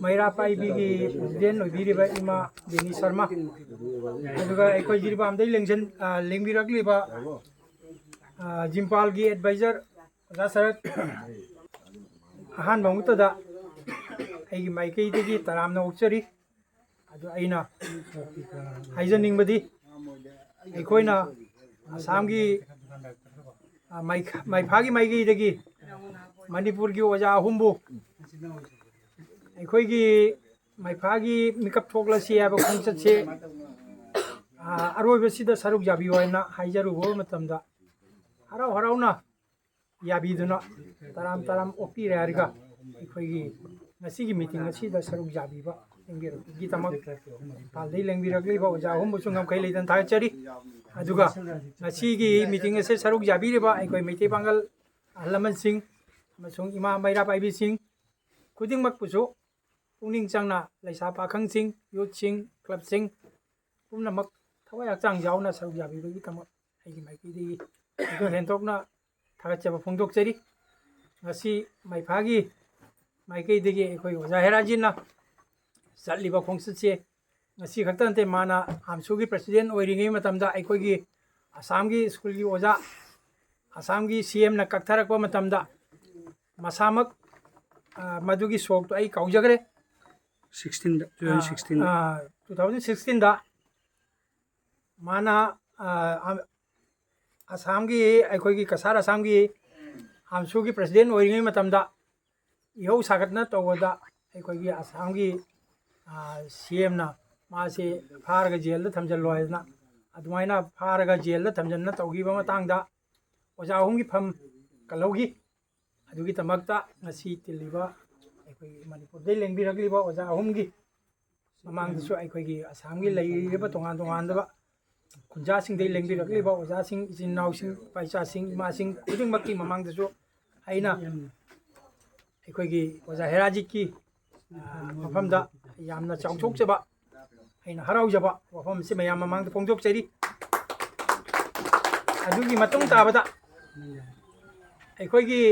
ꯃꯩꯔꯥ ꯄꯥꯏꯕꯤꯒꯤ ꯄ꯭ꯔꯦꯁꯤꯗꯦꯟ ꯑꯣꯏꯕꯤꯔꯤꯕ ꯏꯃꯥ ꯕꯦꯅꯤ ꯁꯔꯃ, ꯑꯗꯨꯒ ꯑꯩꯈꯣꯏ ꯖꯤꯔꯤꯕꯥꯝꯗꯒꯤ ꯂꯦꯡꯕꯤꯔꯛꯂꯤꯕ ꯖꯤꯝꯄꯥꯜꯒꯤ ꯑꯦꯗꯚꯥꯏꯖꯔ ꯑꯣꯖꯥ ꯁꯔꯠ, ꯑꯍꯥꯟꯕ ꯃꯛꯇꯗ ꯑꯩꯒꯤ ꯃꯥꯏꯀꯩꯗꯒꯤ ꯇꯔꯥꯝꯅ ꯑꯣꯛꯆꯔꯤ꯫ ꯑꯗꯨ ꯑꯩꯅ ꯍꯥꯏꯖꯅꯤꯡꯕꯗꯤ ꯑꯩꯈꯣꯏꯅ ꯑꯁꯥꯝꯒꯤ ꯃꯩꯐꯥꯒꯤ ꯃꯥꯏꯀꯩꯗꯒꯤ ꯃꯅꯤꯄꯨꯔꯒꯤ ꯑꯣꯖꯥ ꯑꯍꯨꯝꯕꯨ ꯑꯩꯈꯣꯏꯒꯤ ꯃꯩꯐꯥꯒꯤ ꯃꯤꯀꯞ ꯊꯣꯛꯂꯁꯤ ꯍꯥꯏꯕ ꯈꯣꯡꯆꯠꯁꯦ ꯑꯔꯣꯏꯕꯁꯤꯗ ꯁꯔꯨꯛ ꯌꯥꯕꯤꯌꯨ ꯍꯥꯏꯅ ꯍꯥꯏꯖꯔꯨꯕ ꯃꯇꯝꯗ ꯍꯔꯥꯎ ꯍꯔꯥꯎꯅ ꯌꯥꯕꯤꯗꯨꯅ ꯇꯔꯥꯝ ꯑꯣꯛꯄꯤꯔꯦ ꯍꯥꯏꯔꯒ ꯑꯩꯈꯣꯏꯒꯤ ꯉꯁꯤꯒꯤ ꯃꯤꯇꯤꯡ ꯑꯁꯤꯗ ꯁꯔꯨꯛ ꯌꯥꯕꯤꯕ ꯂꯦꯡꯕꯤꯔꯛꯄꯒꯤꯗꯃꯛ ꯏꯝꯐꯥꯜꯗꯒꯤ ꯂꯦꯡꯕꯤꯔꯛꯂꯤꯕ ꯑꯣꯖꯥ ꯑꯍꯨꯝꯕꯨꯁꯨ ꯉꯝꯈꯩ ꯂꯩꯇꯅ ꯊꯥꯒꯠꯆꯔꯤ꯫ ꯑꯗꯨꯒ ꯉꯁꯤꯒꯤ ꯃꯤꯇꯤꯡ ꯑꯁꯤ ꯁꯔꯨꯛ ꯌꯥꯕꯤꯔꯤꯕ ꯑꯩꯈꯣꯏ ꯃꯩꯇꯩ ꯄꯥꯡꯒꯜ ꯑꯍꯜ ꯂꯃꯟꯁꯤꯡ ꯑꯃꯁꯨꯡ ꯏꯃꯥ ꯃꯩꯔꯥ ꯄꯥꯏꯕꯤꯁꯤꯡ ꯈꯨꯗꯤꯡꯃꯛꯄꯨꯁꯨ ꯄꯨꯛꯅꯤꯡ ꯆꯪꯅ ꯂꯩꯁꯥ ꯄꯥꯈꯪꯁꯤꯡ ꯌꯨꯠꯁꯤꯡ ꯀ꯭ꯂꯕꯁꯤꯡ ꯄꯨꯝꯅꯃꯛ ꯊꯋꯥꯏ ꯍꯛꯆꯥꯡ ꯌꯥꯎꯅ ꯁꯔꯨꯛ ꯌꯥꯕꯤꯕꯒꯤꯗꯃꯛ ꯑꯩꯒꯤ ꯃꯥꯏꯀꯩꯗꯒꯤ ꯊꯣꯏꯗꯣꯛ ꯍꯦꯟꯗꯣꯛꯅ ꯊꯥꯒꯠꯆꯕ ꯐꯣꯡꯗꯣꯛꯆꯔꯤ ꯉꯁꯤ ꯃꯩꯐꯥꯒꯤ ꯃꯥꯏꯀꯩꯗꯒꯤ ꯑꯩꯈꯣꯏ ꯑꯣꯖꯥ ꯍꯦꯔꯥꯖꯤꯠꯅ ꯆꯠꯂꯤꯕ ꯈꯣꯡꯆꯠꯁꯦ ꯉꯁꯤ ꯈꯛꯇ ꯅꯠꯇꯦ ꯃꯥꯅ ꯑꯥꯝꯁꯨꯒꯤ ꯄ꯭ꯔꯁꯤꯗꯦꯟ ꯑꯣꯏꯔꯤꯉꯩ ꯃꯇꯝꯗ ꯑꯩꯈꯣꯏꯒꯤ ꯑꯁꯥꯝꯒꯤ ꯁ꯭ꯀꯨꯜꯒꯤ ꯑꯣꯖꯥ ꯑꯁꯥꯝꯒꯤ CMꯅ ꯀꯛꯊꯔꯛꯄ ꯃꯇꯝꯗ ꯃꯁꯥꯃꯛ ꯃꯗꯨꯒꯤ ꯁꯣꯛꯇꯣ ꯑꯩ ꯀꯥꯎꯖꯈ꯭ꯔꯦ 2016ꯗ ꯃꯥꯅ ꯑꯁꯥꯝꯒꯤ ꯑꯩꯈꯣꯏꯒꯤ ꯀꯁꯥꯔ ꯑꯁꯥꯝꯒꯤ ꯑꯥꯝꯁꯨꯒꯤ ꯄ꯭ꯔꯁꯤꯗꯦꯟ ꯑꯣꯏꯔꯤꯉꯩ ꯃꯇꯝꯗ ꯏꯍꯧ ꯁꯥꯒꯠꯅ ꯇꯧꯕꯗ ꯑꯩꯈꯣꯏꯒꯤ ꯑꯁꯥꯝꯒꯤ CMꯅ ꯃꯥꯁꯤ ꯐꯥꯔꯒ ꯖꯦꯜꯗ ꯊꯝꯖꯤꯜꯂꯣ ꯍꯥꯏꯗꯅ ꯑꯗꯨꯃꯥꯏꯅ ꯐꯥꯔꯒ ꯖꯦꯜꯗ ꯊꯝꯖꯤꯟꯅ ꯇꯧꯈꯤꯕ ꯃꯇꯥꯡꯗ ꯑꯣꯖꯥ ꯑꯍꯨꯝꯒꯤ ꯐꯝ ꯀꯜꯍꯧꯈꯤ ꯑꯗꯨꯒꯤꯗꯃꯛꯇ ꯉꯁꯤ ꯇꯤꯜꯂꯤꯕ ꯑꯩꯈꯣꯏꯒꯤ ꯃꯅꯤꯄꯨꯔꯗꯒꯤ ꯂꯦꯡꯕꯤꯔꯛꯂꯤꯕ ꯑꯣꯖꯥ ꯑꯍꯨꯝꯒꯤ ꯃꯃꯥꯡꯗꯁꯨ ꯑꯩꯈꯣꯏꯒꯤ ꯑꯁꯥꯝꯒꯤ ꯂꯩꯔꯤꯕ ꯇꯣꯉꯥꯟ ꯇꯣꯉꯥꯟꯕ ꯈꯨꯟꯖꯥꯁꯤꯡꯗꯒꯤ ꯂꯦꯡꯕꯤꯔꯛꯂꯤꯕ ꯑꯣꯖꯥꯁꯤꯡ ꯏꯆꯤꯟ ꯏꯅꯥꯎꯁꯤꯡ ꯏꯄꯥ ꯏꯆꯥꯁꯤꯡ ꯏꯃꯥꯁꯤꯡ ꯈꯨꯗꯤꯡꯃꯛꯀꯤ ꯃꯃꯥꯡꯗꯁꯨ ꯑꯩꯅ ꯑꯩꯈꯣꯏꯒꯤ ꯑꯣꯖꯥ ꯍꯦꯔꯥꯖꯤꯠꯀꯤ ꯃꯐꯝꯗ ꯌꯥꯝꯅ ꯆꯥꯎꯊꯣꯛꯆꯕ ꯑꯩꯅ ꯍꯔꯥꯎꯖꯕ ꯋꯥꯐꯝ ꯑꯁꯤ ꯃꯌꯥꯝ ꯃꯃꯥꯡꯗ ꯐꯣꯡꯗꯣꯛꯆꯔꯤ ꯑꯗꯨꯒꯤ ꯃꯇꯨꯡ ꯇꯥꯕꯗ ꯑꯩꯈꯣꯏꯒꯤ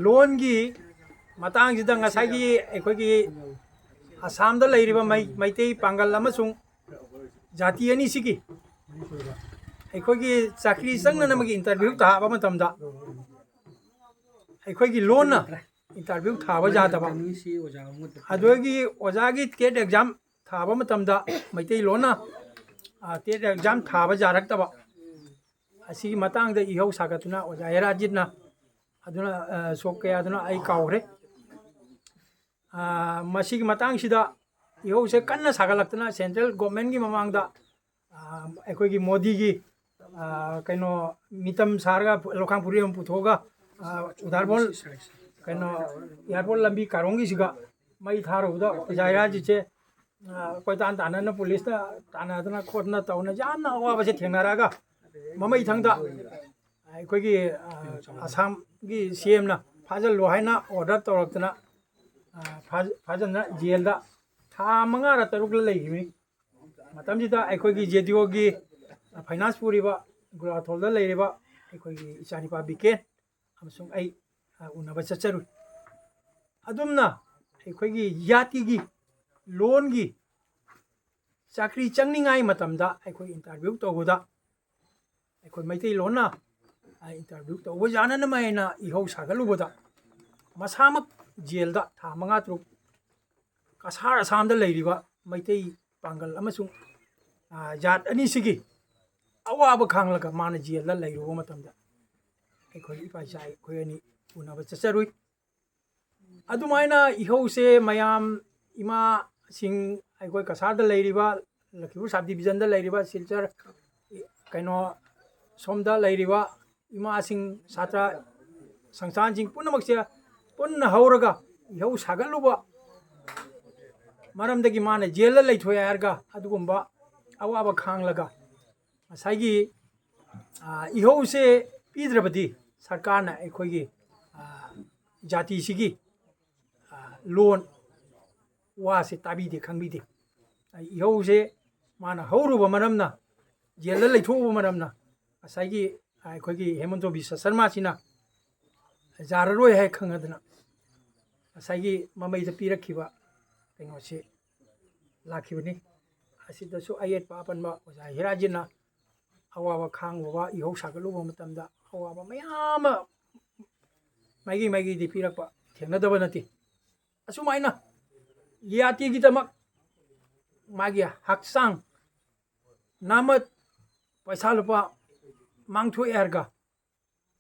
ꯂꯣꯟꯒꯤ ꯃꯇꯥꯡꯁꯤꯗ ꯉꯁꯥꯏꯒꯤ ꯑꯩꯈꯣꯏꯒꯤ ꯑꯁꯥꯝꯗ ꯂꯩꯔꯤꯕ ꯃꯩꯇꯩ ꯄꯥꯡꯒꯜ ꯑꯃꯁꯨꯡ ꯖꯥꯇꯤ ꯑꯅꯤꯁꯤꯒꯤ ꯑꯩꯈꯣꯏꯒꯤ ꯆꯥꯀ꯭ꯔꯤ ꯆꯪꯅꯅꯕꯒꯤ ꯏꯟꯇꯔꯚ꯭ꯌꯨ ꯊꯥꯕ ꯃꯇꯝꯗ ꯑꯩꯈꯣꯏꯒꯤ ꯂꯣꯟꯅ ꯏꯟꯇꯔꯚ꯭ꯌꯨ ꯊꯥꯕ ꯌꯥꯗꯕ ꯑꯗꯨꯒꯤ ꯑꯣꯖꯥꯒꯤ ꯇꯦꯠ ꯑꯦꯛꯖꯥꯝ ꯊꯥꯕ ꯃꯇꯝꯗ ꯃꯩꯇꯩꯂꯣꯟꯅ ꯇꯦꯠ ꯑꯦꯛꯖꯥꯝ ꯊꯥꯕ ꯌꯥꯔꯛꯇꯕ ꯑꯁꯤꯒꯤ ꯃꯇꯥꯡꯗ ꯏꯍꯧ ꯁꯥꯒꯠꯇꯨꯅ ꯑꯣꯖꯥ ꯍꯦꯔꯥꯖꯤꯠꯅ ꯑꯗꯨꯅ ꯁꯣꯛ ꯀꯌꯥꯗꯨꯅ ꯑꯩ ꯀꯥꯎꯈ꯭ꯔꯦ ꯃꯁꯤꯒꯤ ꯃꯇꯥꯡꯁꯤꯗ ꯏꯍꯧꯁꯦ ꯀꯟꯅ ꯁꯥꯒꯠꯂꯛꯇꯨꯅ ꯁꯦꯟꯇ꯭ꯔꯦꯜ ꯒꯣꯔꯃꯦꯟꯒꯤ ꯃꯃꯥꯡꯗ ꯑꯩꯈꯣꯏꯒꯤ ꯃꯣꯗꯤꯒꯤ ꯀꯩꯅꯣ ꯃꯤꯇꯝ ꯁꯥꯔꯒ ꯂꯧꯈꯥꯡ ꯐꯨꯔꯤ ꯑꯃ ꯄꯨꯊꯣꯛꯑꯒ ꯎꯗꯥꯔꯕꯣꯜ ꯀꯩꯅꯣ ꯏꯌꯥꯔꯄꯣꯔꯠ ꯂꯝꯕꯤ ꯀꯥꯔꯣꯡꯒꯤꯁꯤꯒ ꯃꯩ ꯊꯥꯔꯨꯕꯗ ꯑꯣꯖꯥ ꯍꯦꯔꯥꯖꯤꯠꯁꯦ ꯀꯣꯏꯇꯥꯟ ꯇꯥꯟꯅꯅ ꯄꯨꯂꯤꯁꯇ ꯇꯥꯟꯅꯗꯅ ꯈꯣꯠꯇꯅ ꯇꯧꯅ ꯌꯥꯝꯅ ꯑꯋꯥꯕꯁꯦ ꯊꯦꯡꯅꯔꯛꯑꯒ ꯃꯃꯩꯊꯪꯗ ꯑꯩꯈꯣꯏꯒꯤ ꯑꯁꯥꯝꯒꯤ CMꯅ ꯐꯥꯖꯤꯜꯂꯣ ꯍꯥꯏꯅ ꯑꯣꯔꯗꯔ ꯇꯧꯔꯛꯇꯅ ꯐꯥꯖꯟꯅ ꯖꯦꯜꯗ ꯊꯥ 5ꯔ 6ꯔ ꯂꯩꯈꯤꯕꯅꯤ ꯃꯇꯝꯁꯤꯗ ꯑꯩꯈꯣꯏꯒꯤ JDOꯒꯤ ꯐꯥꯏꯅꯥꯟꯁ ꯄꯨꯔꯤꯕ ꯒꯨꯔꯥꯊꯣꯜꯗ ꯂꯩꯔꯤꯕ ꯑꯩꯈꯣꯏꯒꯤ ꯏꯆꯥꯅꯤꯄꯥ BK ꯑꯃꯁꯨꯡ ꯑꯩ ꯎꯅꯕ ꯆꯠꯆꯔꯨꯏ ꯑꯗꯨꯝꯅ ꯑꯩꯈꯣꯏꯒꯤ ꯖꯥꯇꯤꯒꯤ ꯂꯣꯟꯒꯤ ꯆꯥꯀ꯭ꯔꯤ ꯆꯪꯅꯤꯡꯉꯥꯏ ꯃꯇꯝꯗ ꯑꯩꯈꯣꯏ ꯏꯟꯇꯔꯚ꯭ꯌꯨ ꯇꯧꯕꯗ ꯑꯩꯈꯣꯏ ꯃꯩꯇꯩꯂꯣꯟꯅ ꯏꯟꯇꯔꯚ꯭ꯌꯨ ꯇꯧꯕ ꯌꯥꯅꯅꯕ ꯍꯥꯏꯅ ꯏꯍꯧ ꯁꯥꯒꯠꯂꯨꯕꯗ ꯃꯁꯥꯃꯛ ꯖꯦꯜꯗ ꯊꯥ 5 6 ꯀꯁꯥꯔ ꯑꯁꯥꯝꯗ ꯂꯩꯔꯤꯕ ꯃꯩꯇꯩ ꯄꯥꯡꯒꯜ ꯑꯃꯁꯨꯡ ꯖꯥꯠ ꯑꯅꯤꯁꯤꯒꯤ ꯑꯋꯥꯕ ꯈꯥꯡꯂꯒ ꯃꯥꯅ ꯖꯦꯜꯗ ꯂꯩꯔꯨꯕ ꯃꯇꯝꯗ ꯑꯩꯈꯣꯏ ꯏꯄꯥ ꯏꯆꯥ ꯑꯩꯈꯣꯏ ꯑꯅꯤ ꯎꯅꯕ ꯆꯠꯆꯔꯨꯏ ꯑꯗꯨꯃꯥꯏꯅ ꯏꯍꯧꯁꯦ ꯃꯌꯥꯝ ꯏꯃꯥꯁꯤꯡ ꯑꯩꯈꯣই ꯀꯁꯥꯔꯗ ꯂꯩꯔꯤꯕ ꯂꯈꯤꯄꯨꯔ ꯁꯕ ꯗꯤꯕꯤꯖꯟꯗ ꯂꯩꯔꯤꯕ ꯁꯤꯜꯆꯔ ꯀꯩꯅꯣ ꯁꯣꯝꯗ ꯂꯩꯔꯤꯕ ꯏꯃꯥꯁꯤꯡ ꯁꯥꯇ꯭ꯔ ꯁꯪꯁꯊꯥꯟꯁꯤꯡ ꯄꯨꯝꯅꯃꯛꯁꯦ ꯄꯨꯟꯅ ꯍꯧꯔꯒ ꯏꯍꯧ ꯁꯥꯒꯠꯂꯨꯕ ꯃꯔꯝꯗꯒꯤ ꯃꯥꯅ ꯖꯦꯜꯗ ꯂꯩꯊꯣꯛꯑꯦ ꯍꯥꯏꯔꯒ ꯑꯗꯨꯒꯨꯝꯕ ꯑꯋꯥꯕ ꯈꯥꯡꯂꯒ ꯉꯁꯥꯏꯒꯤ ꯏꯍꯧꯁꯦ ꯄꯤꯗ꯭ꯔꯕꯗꯤ ꯁꯔꯀꯥꯔꯅ ꯑꯩꯈꯣꯏꯒꯤ ꯖꯥꯇꯤꯁꯤꯒꯤ ꯂꯣꯟ ꯋꯥꯁꯦ ꯇꯥꯕꯤꯗꯦ ꯈꯪꯕꯤꯗꯦ ꯏꯍꯧꯁꯦ ꯃꯥꯅ ꯍꯧꯔꯨꯕ ꯃꯔꯝꯅ ꯖꯦꯜꯗ ꯂꯩꯊꯣꯛꯎꯕ ꯃꯔꯝꯅ ꯉꯁꯥꯏꯒꯤ ꯑꯩꯈꯣꯏꯒꯤ ꯍꯦꯃꯟꯇ ꯕꯤꯁ꯭ꯋ ꯁꯔꯃꯥꯁꯤꯅ ꯌꯥꯔꯔꯣꯏ ꯍꯥꯏ ꯈꯪꯉꯗꯅ ꯉꯁꯥꯏꯒꯤ ꯃꯃꯩꯗ ꯄꯤꯔꯛꯈꯤꯕ ꯀꯩꯅꯣꯁꯤ ꯂꯥꯛꯈꯤꯕꯅꯤ ꯑꯁꯤꯗꯁꯨ ꯑꯌꯦꯠꯄ ꯑꯄꯟꯕ ꯑꯣꯖꯥ ꯍꯦꯔꯥꯖꯤꯠꯅ ꯑꯋꯥꯕ ꯈꯥꯡꯂꯨꯕ ꯏꯍꯧ ꯁꯥꯒꯠꯂꯨꯕ ꯃꯇꯝꯗ ꯑꯋꯥꯕ ꯃꯌꯥꯝ ꯑꯃ ꯃꯥꯏꯒꯤ ꯄꯤꯔꯛꯄ ꯊꯦꯡꯅꯗꯕ ꯅꯠꯇꯦ ꯑꯁꯨꯃꯥꯏꯅ ꯖꯥꯇꯤꯒꯤꯗꯃꯛ ꯃꯥꯒꯤ ꯍꯛꯆꯥꯡ ꯅꯥꯃꯠ ꯄꯩꯁꯥ ꯂꯨꯄꯥ ꯃꯥꯡꯊꯣꯛꯑꯦ ꯍꯥꯏꯔꯒ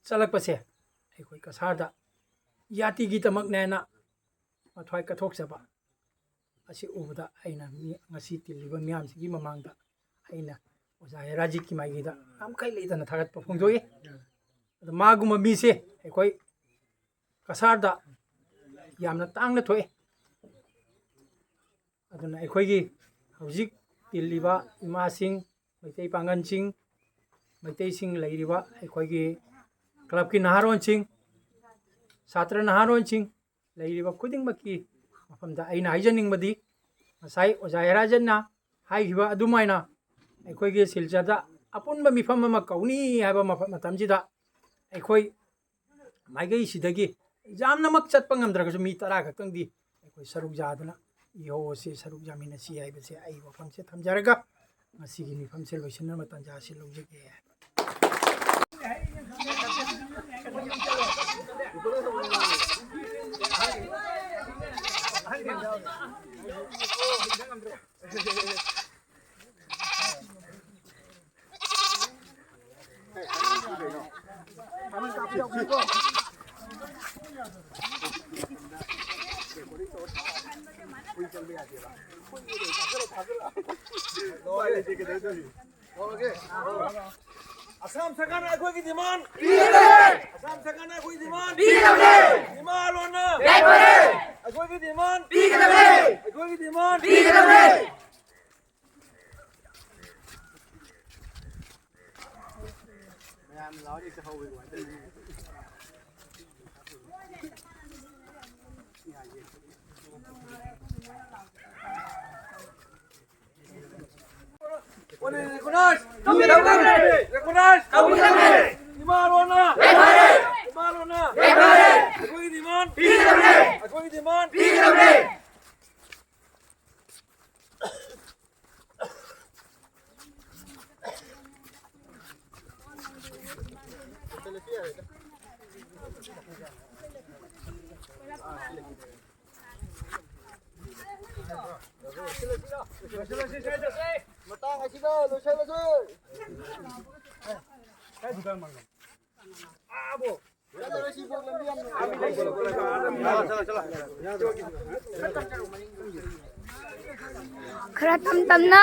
ꯆꯠꯂꯛꯄꯁꯦ ꯑꯩꯈꯣꯏ ꯀꯁꯥꯔꯗ ꯖꯥꯇꯤꯒꯤꯗꯃꯛꯅꯦꯅ ꯃꯊ꯭ꯋꯥꯏ ꯀꯠꯊꯣꯛꯆꯕ ꯑꯁꯤ ꯎꯕꯗ ꯑꯩꯅ ꯉꯁꯤ ꯇꯤꯜꯂꯤꯕ ꯃꯤꯌꯥꯝꯁꯤꯒꯤ ꯃꯃꯥꯡꯗ ꯑꯩꯅ ꯑꯣꯖꯥ ꯍꯦꯔꯥꯖꯤꯠꯀꯤ ꯃꯥꯏꯀꯩꯗ ꯌꯥꯝꯈꯩ ꯂꯩꯇꯅ ꯊꯥꯒꯠꯄ ꯐꯣꯡꯗꯣꯛꯏ ꯑꯗꯣ ꯃꯥꯒꯨꯝꯕ ꯃꯤꯁꯦ ꯑꯩꯈꯣꯏ ꯀꯁꯥꯔꯗ ꯌꯥꯝꯅ ꯇꯥꯡꯅ ꯊꯣꯛꯑꯦ ꯑꯗꯨꯅ ꯑꯩꯈꯣꯏꯒꯤ ꯍꯧꯖꯤꯛ ꯇꯤꯜꯂꯤꯕ ꯏꯃꯥꯁꯤꯡ ꯃꯩꯇꯩ ꯄꯥꯡꯒꯜꯁꯤꯡ ꯃꯩꯇꯩꯁꯤꯡ ꯂꯩꯔꯤꯕ ꯑꯩꯈꯣꯏꯒꯤ ꯀ꯭ꯂꯕꯀꯤ ꯅꯍꯥꯔꯣꯟꯁꯤꯡ ꯁꯥꯇ꯭ꯔ ꯅꯍꯥꯔꯣꯟꯁꯤꯡ ꯂꯩꯔꯤꯕ ꯈꯨꯗꯤꯡꯃꯛꯀꯤ ꯃꯐꯝꯗ ꯑꯩꯅ ꯍꯥꯏꯖꯅꯤꯡꯕꯗꯤ ꯉꯁꯥꯏ ꯑꯣꯖꯥ ꯍꯦꯔꯥꯖꯟꯅ ꯍꯥꯏꯈꯤꯕ ꯑꯗꯨꯃꯥꯏꯅ ꯑꯩꯈꯣꯏꯒꯤ ꯁꯤꯜꯆꯔꯗ ꯑꯄꯨꯟꯕ ꯃꯤꯐꯝ ꯑꯃ ꯀꯧꯅꯤ ꯍꯥꯏꯕ ꯃꯇꯝꯁꯤꯗ ꯑꯩꯈꯣꯏ ꯃꯥꯏꯀꯩꯁꯤꯗꯒꯤ ꯌꯥꯝꯅꯃꯛ ꯆꯠꯄ ꯉꯝꯗ꯭ꯔꯒꯁꯨ ꯃꯤ 10 ꯈꯛꯇꯪꯗꯤ ꯑꯩꯈꯣꯏ ꯁꯔꯨꯛ ꯌꯥꯗꯨꯅ ꯏꯍꯧ ꯑꯁꯤ ꯁꯔꯨꯛ ꯌꯥꯃꯤꯟꯅꯁꯤ ꯍꯥꯏꯕꯁꯦ ꯑꯩ ꯋꯥꯐꯝꯁꯦ ꯊꯝꯖꯔꯒ ꯉꯁꯤꯒꯤ ꯃꯤꯐꯝꯁꯦ ꯂꯣꯏꯁꯤꯟꯅꯕ ꯇꯥꯟꯖꯥꯁꯤ ꯂꯧꯖꯒꯦ ꯑꯁꯥꯝ ꯁꯔꯀꯥꯔꯅ ꯑꯩꯈꯣꯏꯒꯤ ꯗꯤꯃꯥꯟ ꯄꯤꯒꯗꯕꯅꯤ ꯑꯁꯥꯝ ꯁꯔꯀꯥꯔꯅ ꯑꯩꯈꯣꯏꯒꯤ ꯗꯤꯃꯥꯟ ꯄꯤꯒꯗꯕꯅꯤ ꯗꯤꯃꯥꯟ ꯂꯣꯟꯅ ꯑꯩꯈꯣꯏꯒꯤ ꯗꯤꯃꯥꯟ ꯄꯤꯒꯗꯕꯅꯤ ꯑꯩꯈꯣꯏꯒꯤ ꯗꯤꯃꯥꯟ ꯄꯤꯒꯗꯕꯅꯤ recognize demand lona aikogi demand matang asida losalase abo khara tamna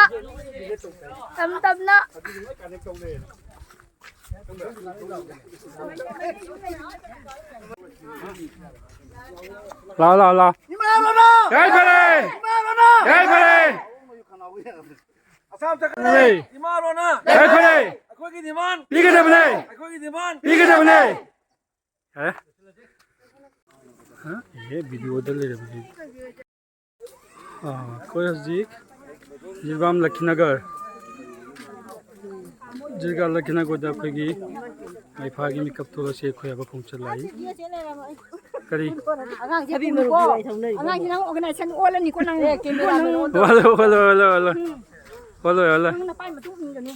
la jai pare asam sakane demand lona jai pare aikogi demand pigedabne है हाँ ये वीडियो दल ले रही कोई हज़ीक जिरबाम लखीनगर जिरगा लखीनगर दा कोई माइफागी मिकअप थोड़ा से कोई अब पहुंच लाई करी angang jabi meruko angang jinang organisation ola ni ko nang वाला nang na pai ma tu ni